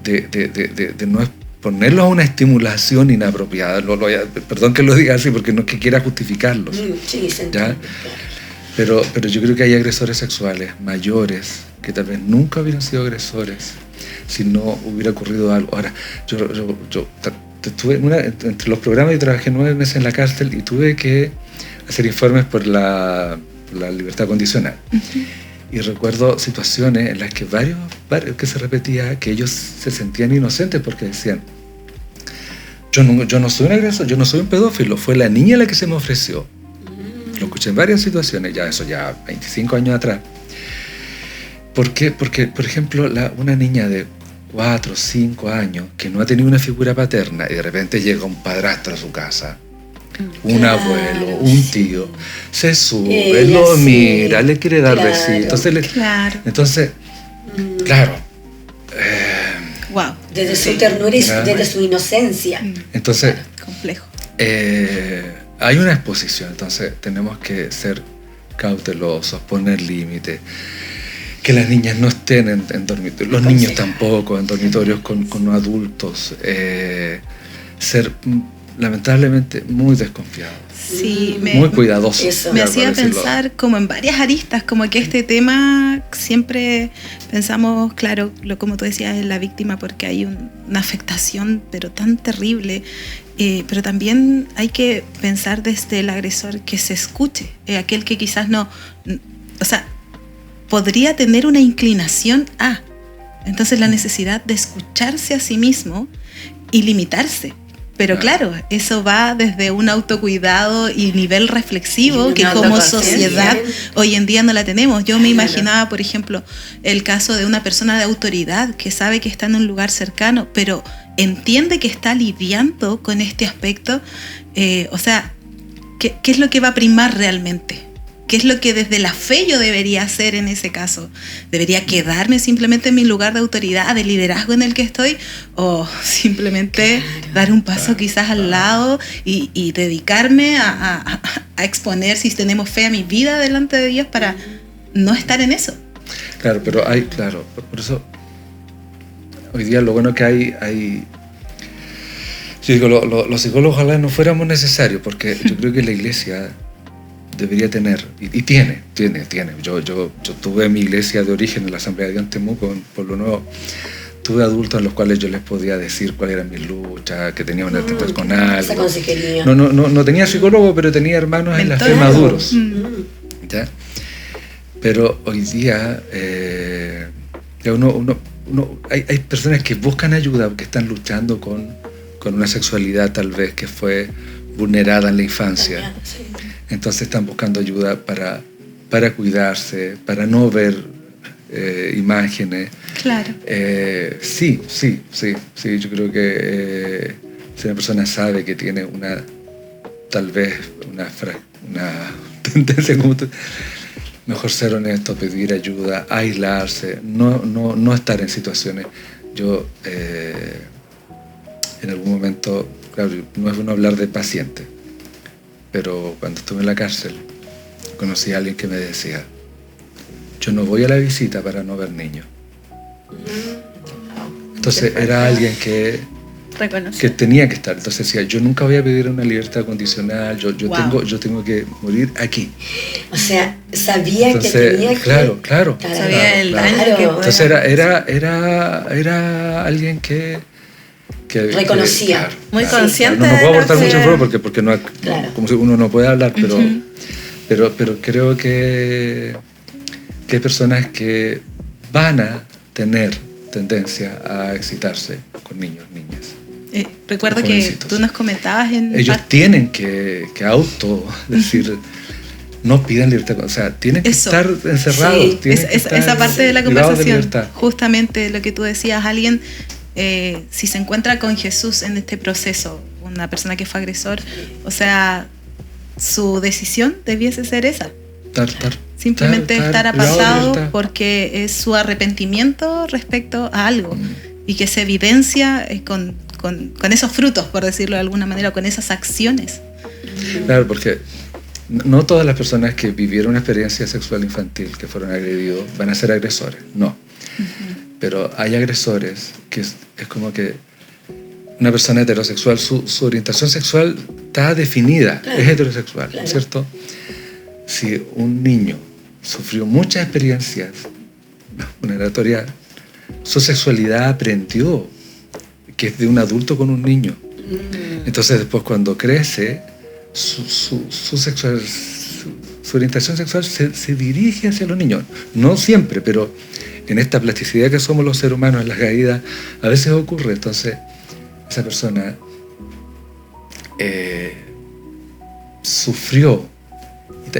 de no ponerlos a una estimulación inapropiada. Perdón que lo diga así porque no es que quiera justificarlos. Sí, ¿ya? Pero yo creo que hay agresores sexuales mayores que tal vez nunca hubieran sido agresores si no hubiera ocurrido algo. Ahora, yo estuve entre los programas, yo trabajé 9 meses en la cárcel y tuve que hacer informes por la libertad condicional. Uh-huh. Y recuerdo situaciones en las que varios que se repetía que ellos se sentían inocentes porque decían: yo no soy un agresor, yo no soy un pedófilo, fue la niña la que se me ofreció. Lo escuché en varias situaciones, eso ya 25 años atrás. ¿Por qué? Porque, por ejemplo, una niña de 4 o 5 años que no ha tenido una figura paterna y de repente llega un padrastro a su casa, un abuelo, un tío, se sube, lo mira, le quiere dar besitos. Entonces, claro. Wow. Desde su ternura y desde su inocencia. Entonces, complejo. Hay una exposición, entonces tenemos que ser cautelosos, poner límites, que las niñas no estén en dormitorios, los niños tampoco en dormitorios con adultos, ser lamentablemente muy desconfiados. Sí, muy cuidadosos. Me hacía pensar como en varias aristas, como que este tema siempre pensamos, claro, como tú decías, en la víctima porque hay una afectación pero tan terrible, pero también hay que pensar desde el agresor que se escuche, aquel que quizás no, o sea, podría tener una inclinación a, entonces la necesidad de escucharse a sí mismo y limitarse. Pero claro, eso va desde un autocuidado y nivel reflexivo que como sociedad hoy en día no la tenemos. Yo me imaginaba, por ejemplo, el caso de una persona de autoridad que sabe que está en un lugar cercano, pero entiende que está lidiando con este aspecto. O sea, ¿qué es lo que va a primar realmente? ¿Qué es lo que desde la fe yo debería hacer en ese caso? ¿Debería quedarme simplemente en mi lugar de autoridad, de liderazgo en el que estoy? ¿O simplemente dar un paso quizás al lado y dedicarme a exponer, si tenemos fe, a mi vida delante de Dios para no estar en eso? Claro, pero por eso hoy día lo bueno que hay yo digo, los psicólogos ojalá no fuéramos necesarios, porque yo creo que la iglesia debería tener, y tiene. Yo tuve mi iglesia de origen en la Asamblea de Dios en Temuco, en Pueblo Nuevo. Tuve adultos a los cuales yo les podía decir cuáles eran mis luchas, que tenía una actitud con algo. Esa consejería. No tenía psicólogo, pero tenía hermanos en la fe maduros. ¿Ya? Pero hoy día hay personas que buscan ayuda, que están luchando con una sexualidad tal vez que fue vulnerada en la infancia. Entonces están buscando ayuda para cuidarse, para no ver imágenes. Claro. Sí. Yo creo que si una persona sabe que tiene tal vez una tendencia como mejor ser honesto, pedir ayuda, aislarse, no estar en situaciones. Yo en algún momento, claro, no es bueno hablar de paciente, pero cuando estuve en la cárcel conocí a alguien que me decía: yo no voy a la visita para no ver niños. Entonces era alguien que tenía que estar. Entonces decía: yo nunca voy a pedir una libertad condicional, yo tengo que morir aquí. O sea, sabía que tenía que... Claro. Sabía el daño que podía. Entonces era alguien que reconocía. Muy consciente. No puedo aportar mucho información porque no, como si uno no puede hablar, pero creo que hay personas que van a tener tendencia a excitarse con niños, niñas. Recuerdo que tú nos comentabas ellos tienen que decir, no pidan libertad, o sea, tienen que estar encerrados. Sí, esa parte de la conversación, justamente lo que tú decías, alguien, si se encuentra con Jesús en este proceso, una persona que fue agresor, o sea, su decisión debiese ser esa. Simplemente estar apartado porque es su arrepentimiento respecto a algo y que se evidencia con esos frutos, por decirlo de alguna manera, con esas acciones. Claro, porque no todas las personas que vivieron una experiencia sexual infantil, que fueron agredidos, van a ser agresores, no. Pero hay agresores que es como que una persona heterosexual, su orientación sexual está definida, es heterosexual, ¿cierto? si un niño sufrió muchas experiencias vulneratorias, su sexualidad aprendió, que es de un adulto con un niño. Entonces después cuando crece, su orientación sexual se dirige hacia los niños. No siempre, pero en esta plasticidad que somos los seres humanos, en las caídas, a veces ocurre. Entonces esa persona sufrió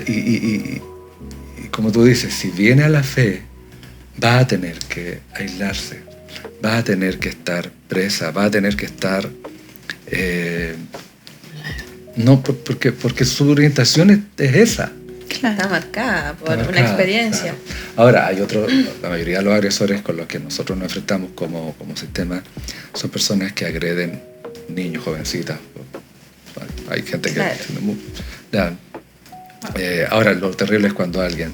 y como tú dices, si viene a la fe, va a tener que aislarse, va a tener que estar presa, va a tener que estar no porque su orientación es esa. Claro. Está marcada por una experiencia. Claro. Ahora, hay la mayoría de los agresores con los que nosotros nos enfrentamos como sistema son personas que agreden niños, jovencitas. Hay gente que... Claro. Ahora, lo terrible es cuando alguien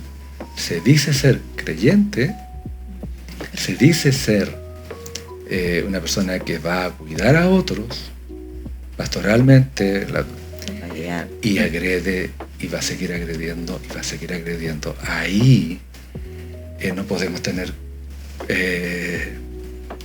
se dice ser creyente, se dice ser una persona que va a cuidar a otros pastoralmente y agrede y va a seguir agrediendo y va a seguir agrediendo. Ahí no podemos tener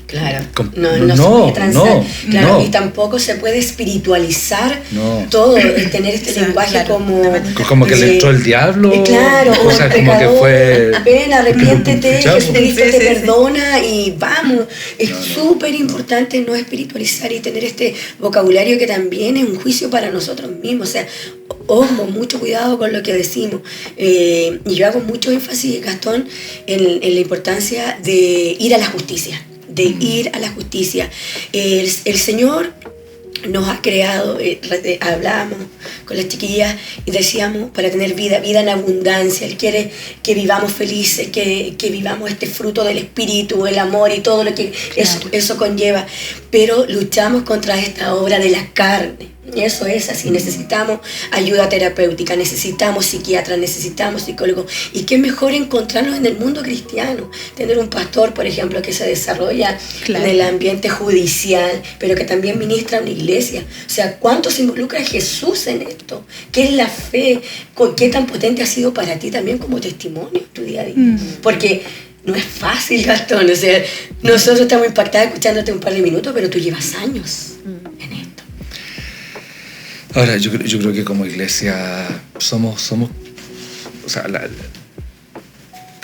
claro, no se puede transar, claro, y tampoco se puede espiritualizar todo, tener este lenguaje como que le entró el diablo, claro, o sea, como que fue ven, arrepiéntete, Jesucristo te perdona y vamos. Es súper importante no espiritualizar y tener este vocabulario que también es un juicio para nosotros mismos. O sea, ojo, mucho cuidado con lo que decimos. Y yo hago mucho énfasis, Gastón, en la importancia de ir a la justicia. Ir a la justicia. El Señor nos ha creado, hablábamos con las chiquillas y decíamos, para tener vida en abundancia. Él quiere que vivamos felices, que vivamos este fruto del Espíritu, el amor y todo lo que eso conlleva. Pero luchamos contra esta obra de la carne. Eso es así, necesitamos ayuda terapéutica, necesitamos psiquiatras, necesitamos psicólogos. Y qué mejor encontrarnos en el mundo cristiano, tener un pastor, por ejemplo, que se desarrolla en el ambiente judicial, pero que también ministra una iglesia. O sea, ¿cuánto se involucra Jesús en esto? ¿Qué es la fe? ¿Qué tan potente ha sido para ti también como testimonio en tu día a día? Porque no es fácil, Gastón. O sea, nosotros estamos impactados escuchándote un par de minutos, pero tú llevas años en esto. Ahora, yo creo que como iglesia somos o sea,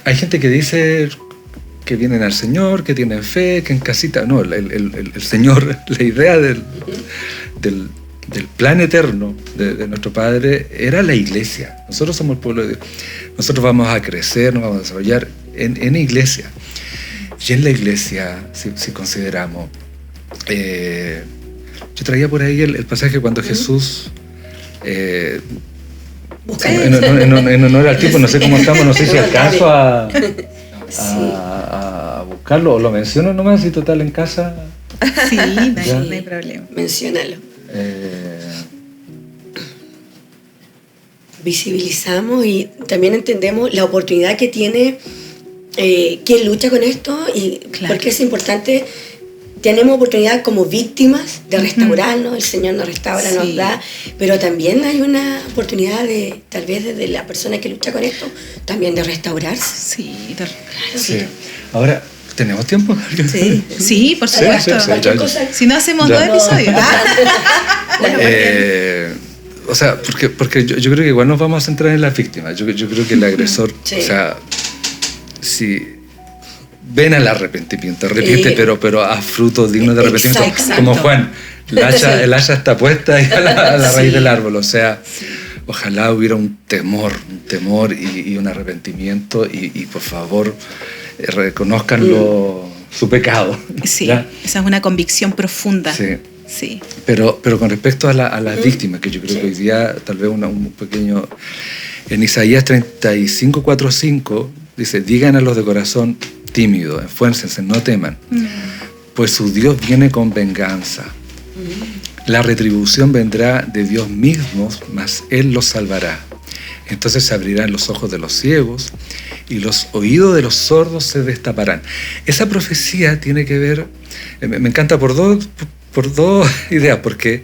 hay gente que dice que vienen al Señor, que tienen fe, que en casita... No, el Señor, la idea del plan eterno de nuestro Padre era la iglesia. Nosotros somos el pueblo de Dios. Nosotros vamos a crecer, nos vamos a desarrollar en iglesia. Y en la iglesia, si consideramos... yo traía por ahí el pasaje cuando Jesús... en honor al tiempo, no sé cómo estamos, no sé si alcanzo a buscarlo o lo menciono nomás y total en casa. Sí, no hay problema. Menciónalo. Visibilizamos y también entendemos la oportunidad que tiene quien lucha con esto y porque es importante. Tenemos oportunidad como víctimas de restaurarnos, el Señor nos restaura, nos da, pero también hay una oportunidad de, tal vez desde la persona que lucha con esto, también de restaurarse. Sí. Ahora, ¿tenemos tiempo? Sí, por supuesto. Si no hacemos 2 episodios. O sea, porque yo creo que igual nos vamos a centrar en las víctimas. Yo creo que el agresor, o sea, si... ven al arrepentimiento, arrepiente, pero a frutos dignos de arrepentimiento. Exacto. Como Juan, el hacha está puesta y a la raíz del árbol. O sea, ojalá hubiera un temor y un arrepentimiento y por favor reconozcan su pecado. Sí, esa es una convicción profunda. Sí. Pero con respecto a las víctimas, que yo creo que hoy día tal vez un pequeño... En Isaías 35, 4, 5 dice, digan a los de corazón tímido, esfuércense, no teman, pues su Dios viene con venganza. La retribución vendrá de Dios mismo, mas Él los salvará. Entonces se abrirán los ojos de los ciegos y los oídos de los sordos se destaparán. Esa profecía tiene que ver, me encanta por dos ideas, porque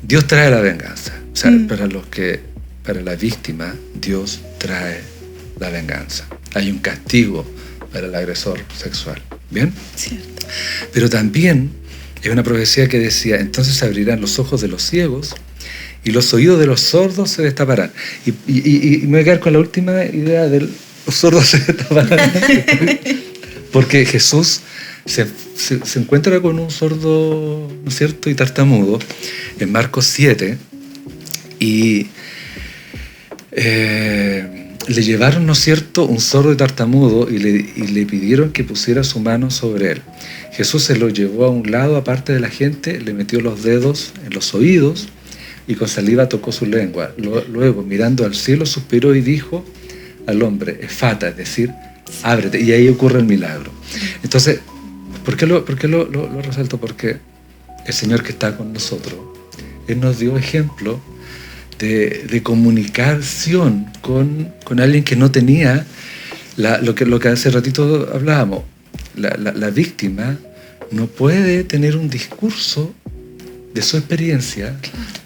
Dios trae la venganza. O sea, para los que para la víctima, Dios trae la venganza. Hay un castigo para el agresor sexual. ¿Bien? Cierto. Pero también hay una profecía que decía, entonces se abrirán los ojos de los ciegos y los oídos de los sordos se destaparán. Y me voy a quedar con la última idea de los sordos se destaparán. Porque Jesús se encuentra con un sordo, ¿no es cierto?, y tartamudo en Marcos 7 y le llevaron, ¿no es cierto?, un sordo y tartamudo y le pidieron que pusiera su mano sobre él. Jesús se lo llevó a un lado aparte de la gente, le metió los dedos en los oídos y con saliva tocó su lengua. Luego, mirando al cielo, suspiró y dijo al hombre, efata, es decir, ábrete. Y ahí ocurre el milagro. Entonces, ¿por qué lo resalto? Porque el Señor que está con nosotros, Él nos dio ejemplo de comunicación con alguien que no tenía lo que hace ratito hablábamos. La víctima no puede tener un discurso de su experiencia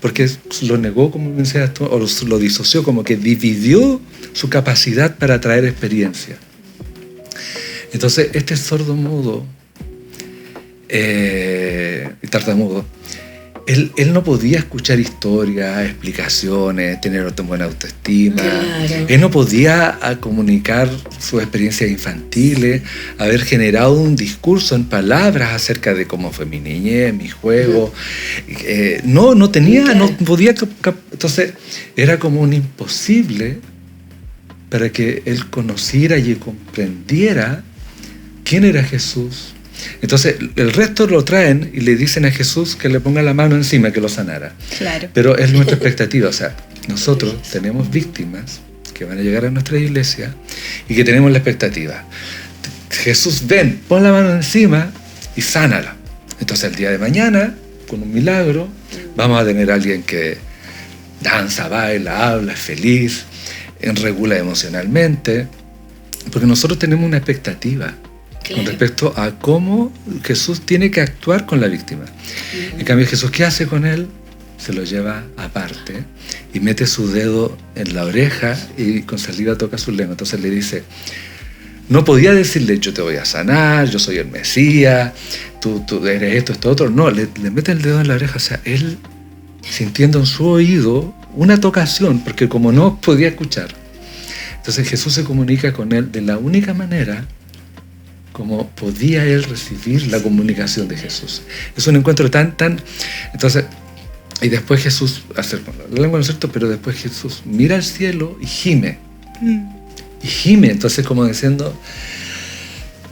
porque lo negó, como mencionas tú, o lo disoció, como que dividió su capacidad para traer experiencia. Entonces, este sordo mudo y tartamudo, él no podía escuchar historias, explicaciones, tener buena autoestima. Claro. Él no podía comunicar sus experiencias infantiles, haber generado un discurso en palabras acerca de cómo fue mi niñez, mi juego. No tenía, no podía. Entonces, era como un imposible para que él conociera y comprendiera quién era Jesús. Entonces, el resto lo traen y le dicen a Jesús que le ponga la mano encima, que lo sanara. Claro. Pero es nuestra expectativa. O sea, nosotros tenemos víctimas que van a llegar a nuestra iglesia y que tenemos la expectativa. Jesús, ven, pon la mano encima y sánala. Entonces, el día de mañana, con un milagro, vamos a tener a alguien que danza, baila, habla, es feliz, regula emocionalmente, porque nosotros tenemos una expectativa con respecto a cómo Jesús tiene que actuar con la víctima. En cambio, Jesús, ¿qué hace con él? Se lo lleva aparte y mete su dedo en la oreja y con saliva toca su lengua. Entonces le dice, no podía decirle, yo te voy a sanar, yo soy el Mesías, tú eres esto, otro. No, le mete el dedo en la oreja. O sea, él sintiendo en su oído una tocación, porque como no podía escuchar. Entonces Jesús se comunica con él de la única manera como podía él recibir la comunicación de Jesús. Es un encuentro tan... Entonces, y después Jesús, la lengua no es cierto, pero después Jesús mira al cielo y gime. Y gime, entonces como diciendo,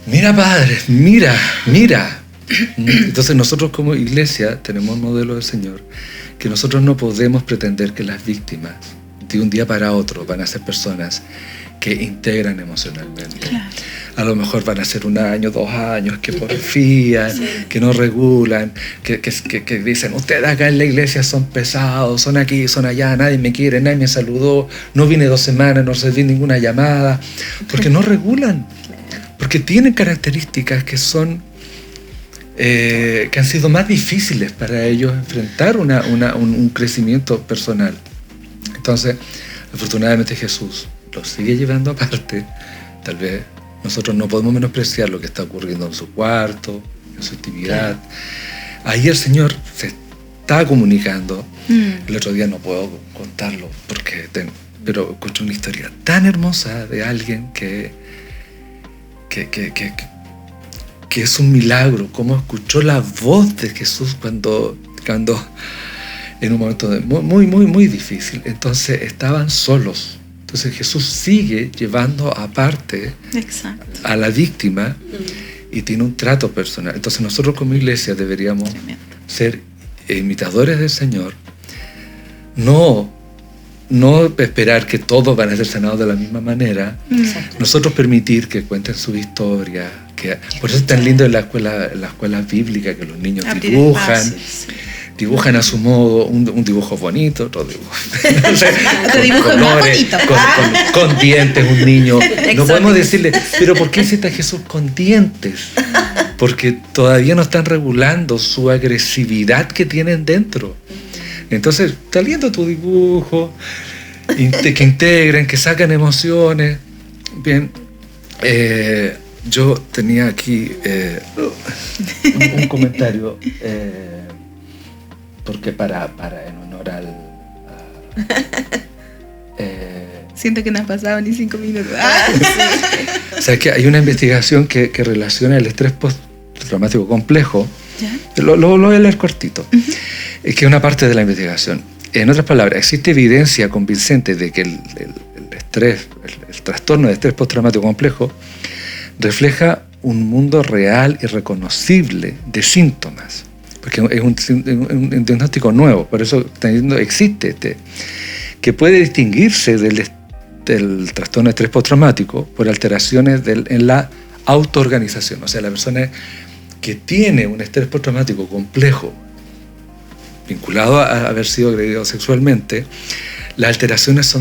mira Padre, mira. Entonces nosotros como iglesia tenemos un modelo del Señor, que nosotros no podemos pretender que las víctimas de un día para otro van a ser personas que integran emocionalmente. Claro. A lo mejor van a ser 1 año, 2 años, que porfían, que no regulan, que dicen, ustedes acá en la iglesia son pesados, son aquí, son allá, nadie me quiere, nadie me saludó, no vine 2 semanas, no recibí ninguna llamada, porque no regulan, porque tienen características que son que han sido más difíciles para ellos enfrentar un crecimiento personal. Entonces, afortunadamente Jesús los sigue llevando aparte. Tal vez nosotros no podemos menospreciar lo que está ocurriendo en su cuarto, en su intimidad. Ahí el Señor se está comunicando. El otro día no puedo contarlo pero escuché una historia tan hermosa de alguien que es un milagro, cómo escuchó la voz de Jesús cuando en un momento muy difícil. Entonces estaban solos. Entonces Jesús sigue llevando aparte a la víctima y tiene un trato personal. Entonces nosotros como iglesia deberíamos ser imitadores del Señor, no esperar que todos van a ser sanados de la misma manera. Nosotros permitir que cuenten su historia. Por eso es tan lindo en la escuela bíblica que los niños dibujan a su modo, un dibujo bonito, otro dibujo. Otro dibujo más bonito. Con dientes, un niño. No podemos decirle, pero ¿por qué hiciste a Jesús con dientes? Porque todavía no están regulando su agresividad que tienen dentro. Entonces, está lindo tu dibujo, que integren, que sacan emociones. Bien, yo tenía aquí un comentario, porque en honor Siento que no han pasado ni 5 minutos. O sea, que hay una investigación que relaciona el estrés postraumático complejo. ¿Ya? Lo voy a leer cortito. Es que es una parte de la investigación. En otras palabras, existe evidencia convincente de que el estrés, el trastorno de estrés postraumático complejo refleja un mundo real y reconocible de síntomas, porque es un diagnóstico nuevo, por eso existe que puede distinguirse del trastorno de estrés postraumático por alteraciones en la autoorganización. O sea, la persona que tiene un estrés postraumático complejo vinculado a haber sido agredido sexualmente, las alteraciones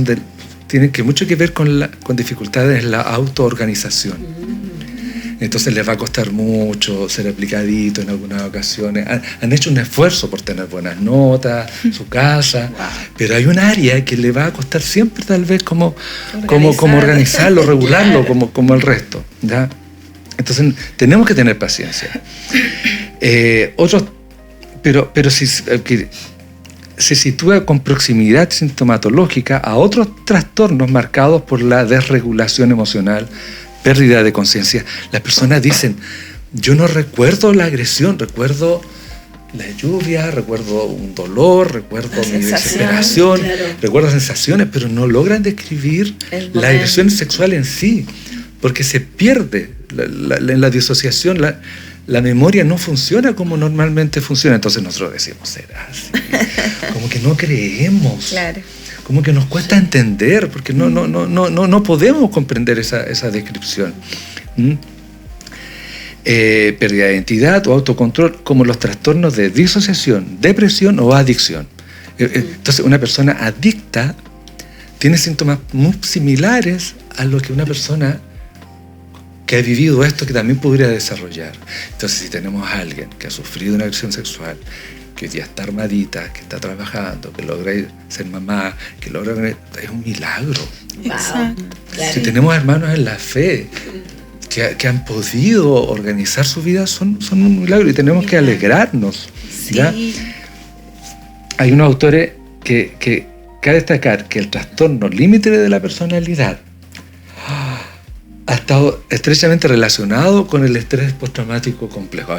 tienen mucho que ver con dificultades en la autoorganización. Entonces les va a costar mucho ser aplicadito en algunas ocasiones. Han hecho un esfuerzo por tener buenas notas, su casa, pero hay un área que le va a costar siempre tal vez como organizarlo, regularlo, como el resto, ¿ya? Entonces tenemos que tener paciencia. Pero si se sitúa con proximidad sintomatológica a otros trastornos marcados por la desregulación emocional, pérdida de conciencia. Las personas dicen, yo no recuerdo la agresión, recuerdo la lluvia, recuerdo un dolor, recuerdo mi desesperación, recuerdo sensaciones, pero no logran describir la agresión sexual en sí, porque se pierde en la disociación, la memoria no funciona como normalmente funciona. Entonces nosotros decimos, será así, como que no creemos. Claro. Como que nos cuesta entender, porque no podemos comprender esa descripción. Pérdida de identidad o autocontrol, como los trastornos de disociación, depresión o adicción. Entonces, una persona adicta tiene síntomas muy similares a lo que una persona que ha vivido esto que también podría desarrollar. Entonces, si tenemos a alguien que ha sufrido una agresión sexual, que hoy día está armadita, que está trabajando, que logra ser mamá, que logra... Es un milagro. Exacto. Claro. Si tenemos hermanos en la fe que han podido organizar su vida, son un milagro y tenemos que alegrarnos. ¿Ya? Sí. Hay unos autores que cabe destacar que el trastorno límite de la personalidad ha estado estrechamente relacionado con el estrés postraumático complejo.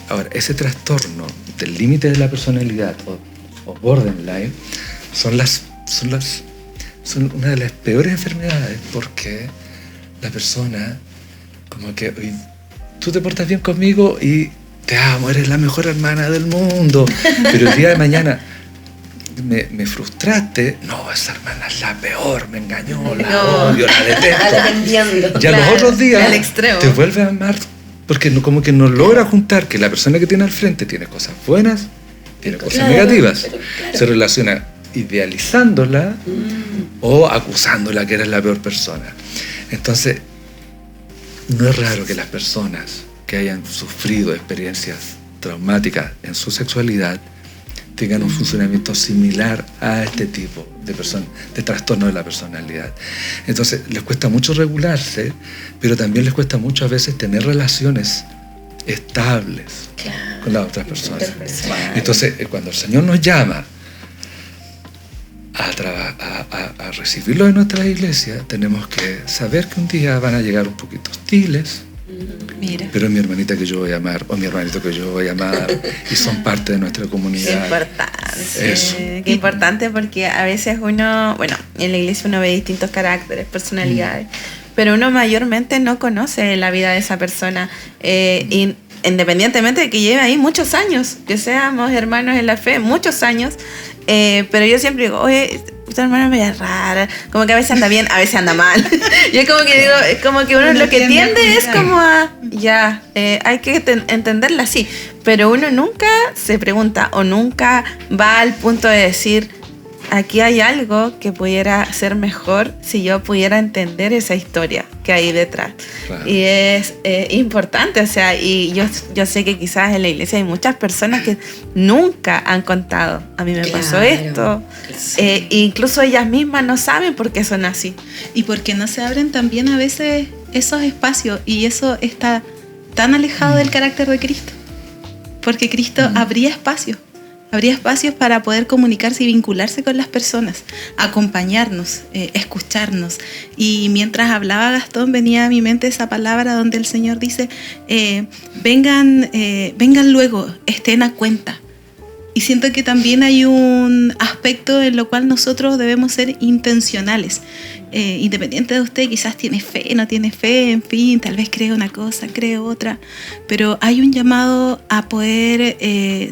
Ahora, ese trastorno del límite de la personalidad o borderline son una de las peores enfermedades, porque la persona como que tú te portas bien conmigo y te amo, eres la mejor hermana del mundo, pero el día de mañana me frustraste, no, esa hermana es la peor, me engañó, la odio, la detesto. Ya los otros días te vuelve a amar, porque como que no logra juntar que la persona que tiene al frente tiene cosas buenas, tiene cosas negativas. Se relaciona idealizándola o acusándola que eres la peor persona. Entonces, no es raro que las personas que hayan sufrido experiencias traumáticas en su sexualidad tengan un funcionamiento similar a este tipo de trastorno de la personalidad. Entonces, les cuesta mucho regularse, pero también les cuesta mucho a veces tener relaciones estables con las otras personas. Entonces, cuando el Señor nos llama a recibirlo en nuestra iglesia, tenemos que saber que un día van a llegar un poquito hostiles. Mira. Pero es mi hermanita que yo voy a amar, o mi hermanito que yo voy a amar, y son parte de nuestra comunidad. Qué importante. Eso. Qué importante, porque a veces uno, en la iglesia uno ve distintos caracteres, personalidades, pero uno mayormente no conoce la vida de esa persona, independientemente de que lleve ahí muchos años, que seamos hermanos en la fe, muchos años, pero yo siempre digo, oye, tu hermana es media rara, como que a veces anda bien, a veces anda mal. Yo como que digo, como que uno lo que tiende es como a, hay que entenderla así, pero uno nunca se pregunta o nunca va al punto de decir, aquí hay algo que pudiera ser mejor si yo pudiera entender esa historia que hay detrás. Claro. Y es importante, o sea, y yo sé que quizás en la iglesia hay muchas personas que nunca han contado, a mí me pasó esto, sí. Incluso ellas mismas no saben por qué son así. Y porque no se abren también a veces esos espacios, y eso está tan alejado del carácter de Cristo, porque Cristo abría espacios para poder comunicarse y vincularse con las personas, acompañarnos, escucharnos. Y mientras hablaba Gastón, venía a mi mente esa palabra donde el Señor dice, vengan luego, estén a cuenta. Y siento que también hay un aspecto en lo cual nosotros debemos ser intencionales. Independiente de usted, quizás tiene fe, no tiene fe, en fin, tal vez cree una cosa, cree otra, pero hay un llamado a poder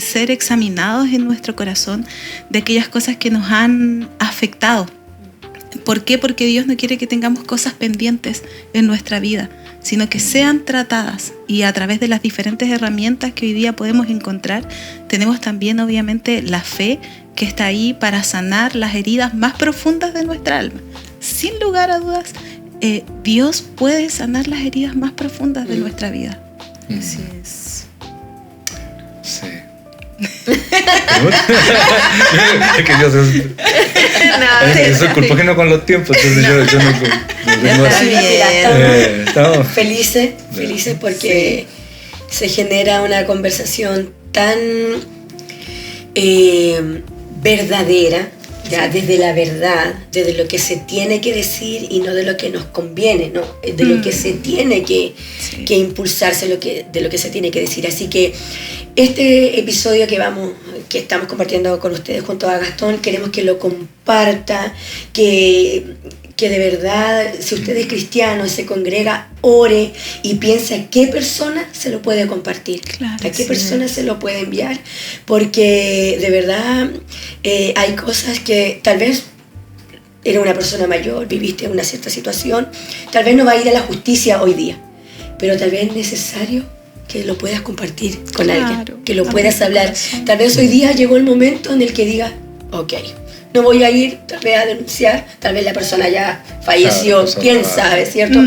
ser examinados en nuestro corazón de aquellas cosas que nos han afectado. ¿Por qué? Porque Dios no quiere que tengamos cosas pendientes en nuestra vida, sino que sean tratadas, y a través de las diferentes herramientas que hoy día podemos encontrar, tenemos también obviamente la fe que está ahí para sanar las heridas más profundas de nuestra alma. Sin lugar a dudas, Dios puede sanar las heridas más profundas de nuestra vida. Así es. Sí. Es que yo soy culpógeno con los tiempos, entonces yo no estamos felices porque se genera una conversación tan verdadera, ya desde la verdad, desde lo que se tiene que decir y no de lo que nos conviene, ¿no? De lo que se tiene que impulsarse, de lo que se tiene que decir. Así que este episodio que estamos compartiendo con ustedes junto a Gastón, queremos que lo comparta, que de verdad, si usted es cristiano, se congrega, ore y piense a qué persona se lo puede compartir, a qué persona se lo puede enviar, porque de verdad hay cosas que tal vez eres una persona mayor, viviste una cierta situación, tal vez no va a ir a la justicia hoy día, pero tal vez es necesario que lo puedas compartir con alguien, que lo puedas hablar. Tal vez hoy día llegó el momento en el que digas, ok, no voy a ir tal vez a denunciar, tal vez la persona ya falleció, quién sabe, ¿cierto?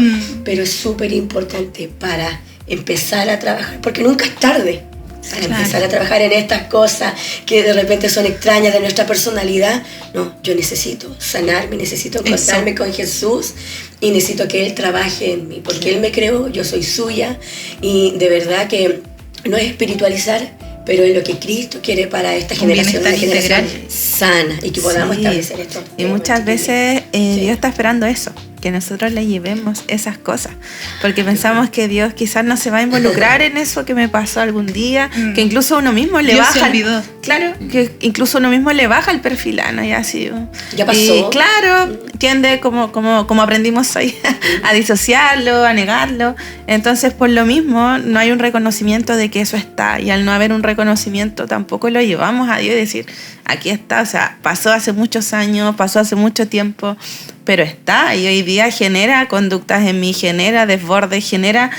Pero es súper importante para empezar a trabajar, porque nunca es tarde para empezar a trabajar en estas cosas que de repente son extrañas de nuestra personalidad. No, yo necesito sanarme, necesito encontrarme con Jesús y necesito que Él trabaje en mí, porque Él me creó, yo soy suya, y de verdad que no es espiritualizar, pero es lo que Cristo quiere para esta generación, una generación sana, y que podamos establecer esto. Y muchas veces Dios está esperando eso, que nosotros le llevemos esas cosas, porque pensamos que Dios quizás no se va a involucrar en eso que me pasó algún día, que incluso uno mismo le Dios baja. Se olvidó. Claro, que incluso uno mismo le baja el perfil, ¿no? Y así. Ya pasó. Y claro, tiende como aprendimos hoy a disociarlo, a negarlo. Entonces, por lo mismo, no hay un reconocimiento de que eso está, y al no haber un reconocimiento tampoco lo llevamos a Dios y decir, aquí está, o sea, pasó hace muchos años, pasó hace mucho tiempo, pero está, y hoy día genera conductas en mí, genera desbordes, genera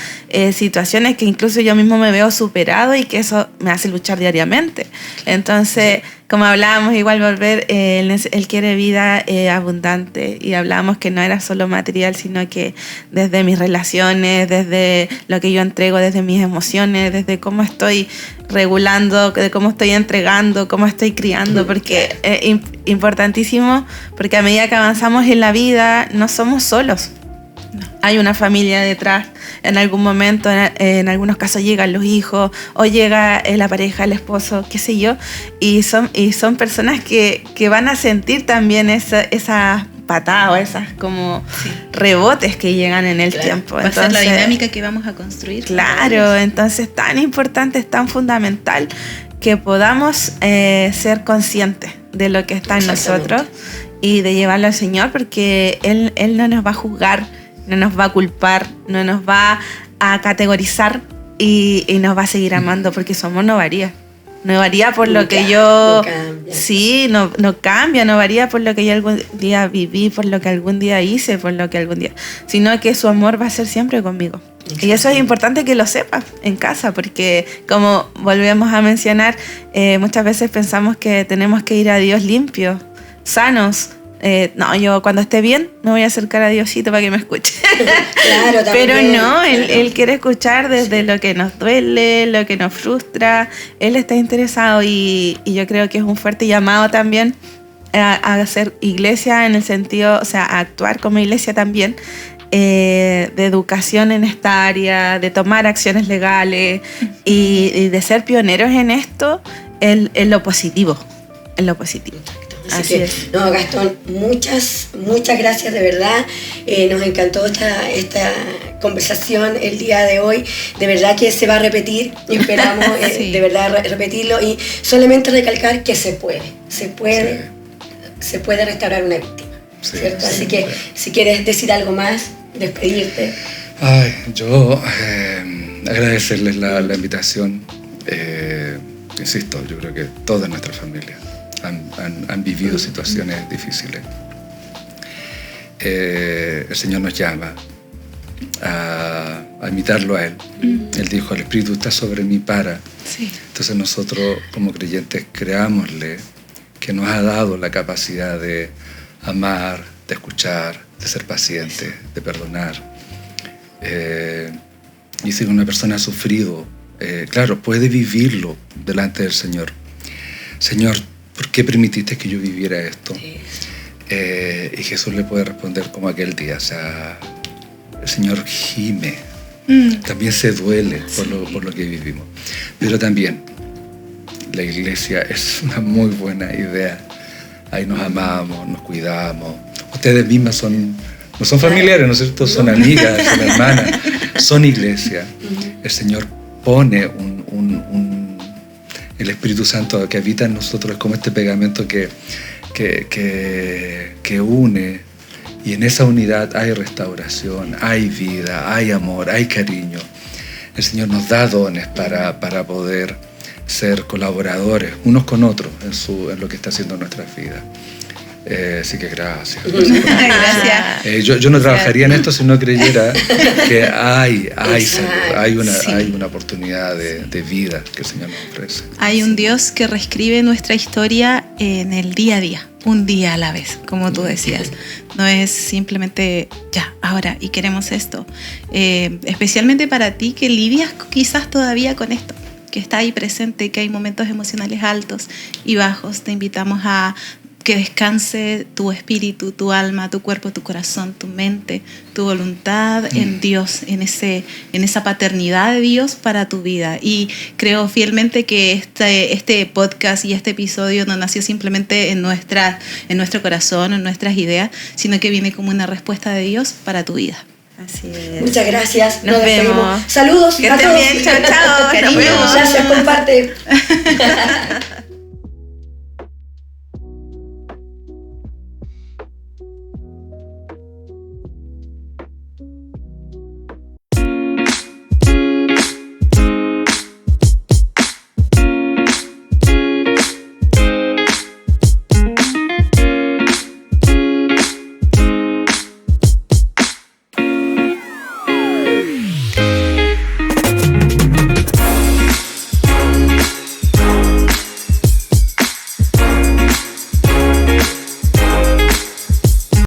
situaciones que incluso yo mismo me veo superado, y que eso me hace luchar diariamente. Entonces, como hablábamos, igual volver, él quiere vida abundante, y hablábamos que no era solo material, sino que desde mis relaciones, desde lo que yo entrego, desde mis emociones, desde cómo estoy regulando, de cómo estoy entregando, cómo estoy criando, porque es importantísimo, porque a medida que avanzamos en la vida no somos solos. Hay una familia detrás, en algún momento, en algunos casos llegan los hijos, o llega la pareja, el esposo, qué sé yo, y son personas que van a sentir también esas patadas o esas como rebotes que llegan en el tiempo. Va a ser la dinámica que vamos a construir. Claro, entonces tan importante, es tan fundamental que podamos ser conscientes de lo que está en nosotros y de llevarlo al Señor, porque Él no nos va a juzgar, no nos va a culpar, no nos va a categorizar, y nos va a seguir amando, porque su amor no varía. No varía por lo que yo... No cambia. Sí, no cambia, no varía por lo que yo algún día viví, por lo que algún día hice, por lo que algún día... Sino que su amor va a ser siempre conmigo. Y eso es importante que lo sepas en casa, porque como volvemos a mencionar, muchas veces pensamos que tenemos que ir a Dios limpios, sanos. No, yo cuando esté bien me voy a acercar a Diosito para que me escuche. Claro, también. Pero no, él quiere escuchar desde lo que nos duele, lo que nos frustra. Él está interesado y yo creo que es un fuerte llamado también a hacer iglesia en el sentido, o sea, a actuar como iglesia también, de educación en esta área, de tomar acciones legales y de ser pioneros en esto, en lo positivo. En lo positivo. Así que, es. No, Gastón, muchas gracias de verdad. Nos encantó esta conversación el día de hoy. De verdad que se va a repetir. Esperamos sí. de verdad repetirlo y solamente recalcar que se puede restaurar una víctima. Sí, ¿cierto? sí, Así que si quieres decir algo más, despedirte. Yo agradecerles la invitación. Insisto, yo creo que toda nuestra familia han vivido situaciones difíciles. El Señor nos llama a imitarlo a Él. Él dijo, el Espíritu está sobre mí para. Sí. Entonces nosotros como creyentes creámosle que nos ha dado la capacidad de amar, de escuchar, de ser paciente, de perdonar. Y si una persona ha sufrido, claro, puede vivirlo delante del Señor. Señor, ¿por qué permitiste que yo viviera esto? Sí. Y Jesús le puede responder como aquel día, o sea, el Señor gime, también se duele por lo que vivimos. Pero también la iglesia es una muy buena idea. Ahí nos amamos, nos cuidamos. Ustedes mismas no son familiares, ¿no es cierto? Son amigas, son hermanas, son iglesia. El Señor pone el Espíritu Santo que habita en nosotros, es como este pegamento que une, y en esa unidad hay restauración, hay vida, hay amor, hay cariño. El Señor nos da dones para poder ser colaboradores unos con otros en lo que está haciendo en nuestras vidas. Así que gracias. Gracias. Yo no trabajaría en esto si no creyera que hay salud, hay una oportunidad de vida que el Señor nos ofrece. Hay un Dios que reescribe nuestra historia en el día a día, un día a la vez, como tú decías. No es simplemente ya, ahora, y queremos esto. Especialmente para ti que lidias quizás todavía con esto, que está ahí presente, que hay momentos emocionales altos y bajos. Te invitamos a que descanse tu espíritu, tu alma, tu cuerpo, tu corazón, tu mente, tu voluntad en Dios, en esa paternidad de Dios para tu vida. Y creo fielmente que este podcast y este episodio no nació simplemente en nuestro corazón, en nuestras ideas, sino que viene como una respuesta de Dios para tu vida. Así es. Muchas gracias. Nos vemos. Saludos Que a estén todos. bien. Chao, chao. Cariño, Nos vemos. gracias, comparte.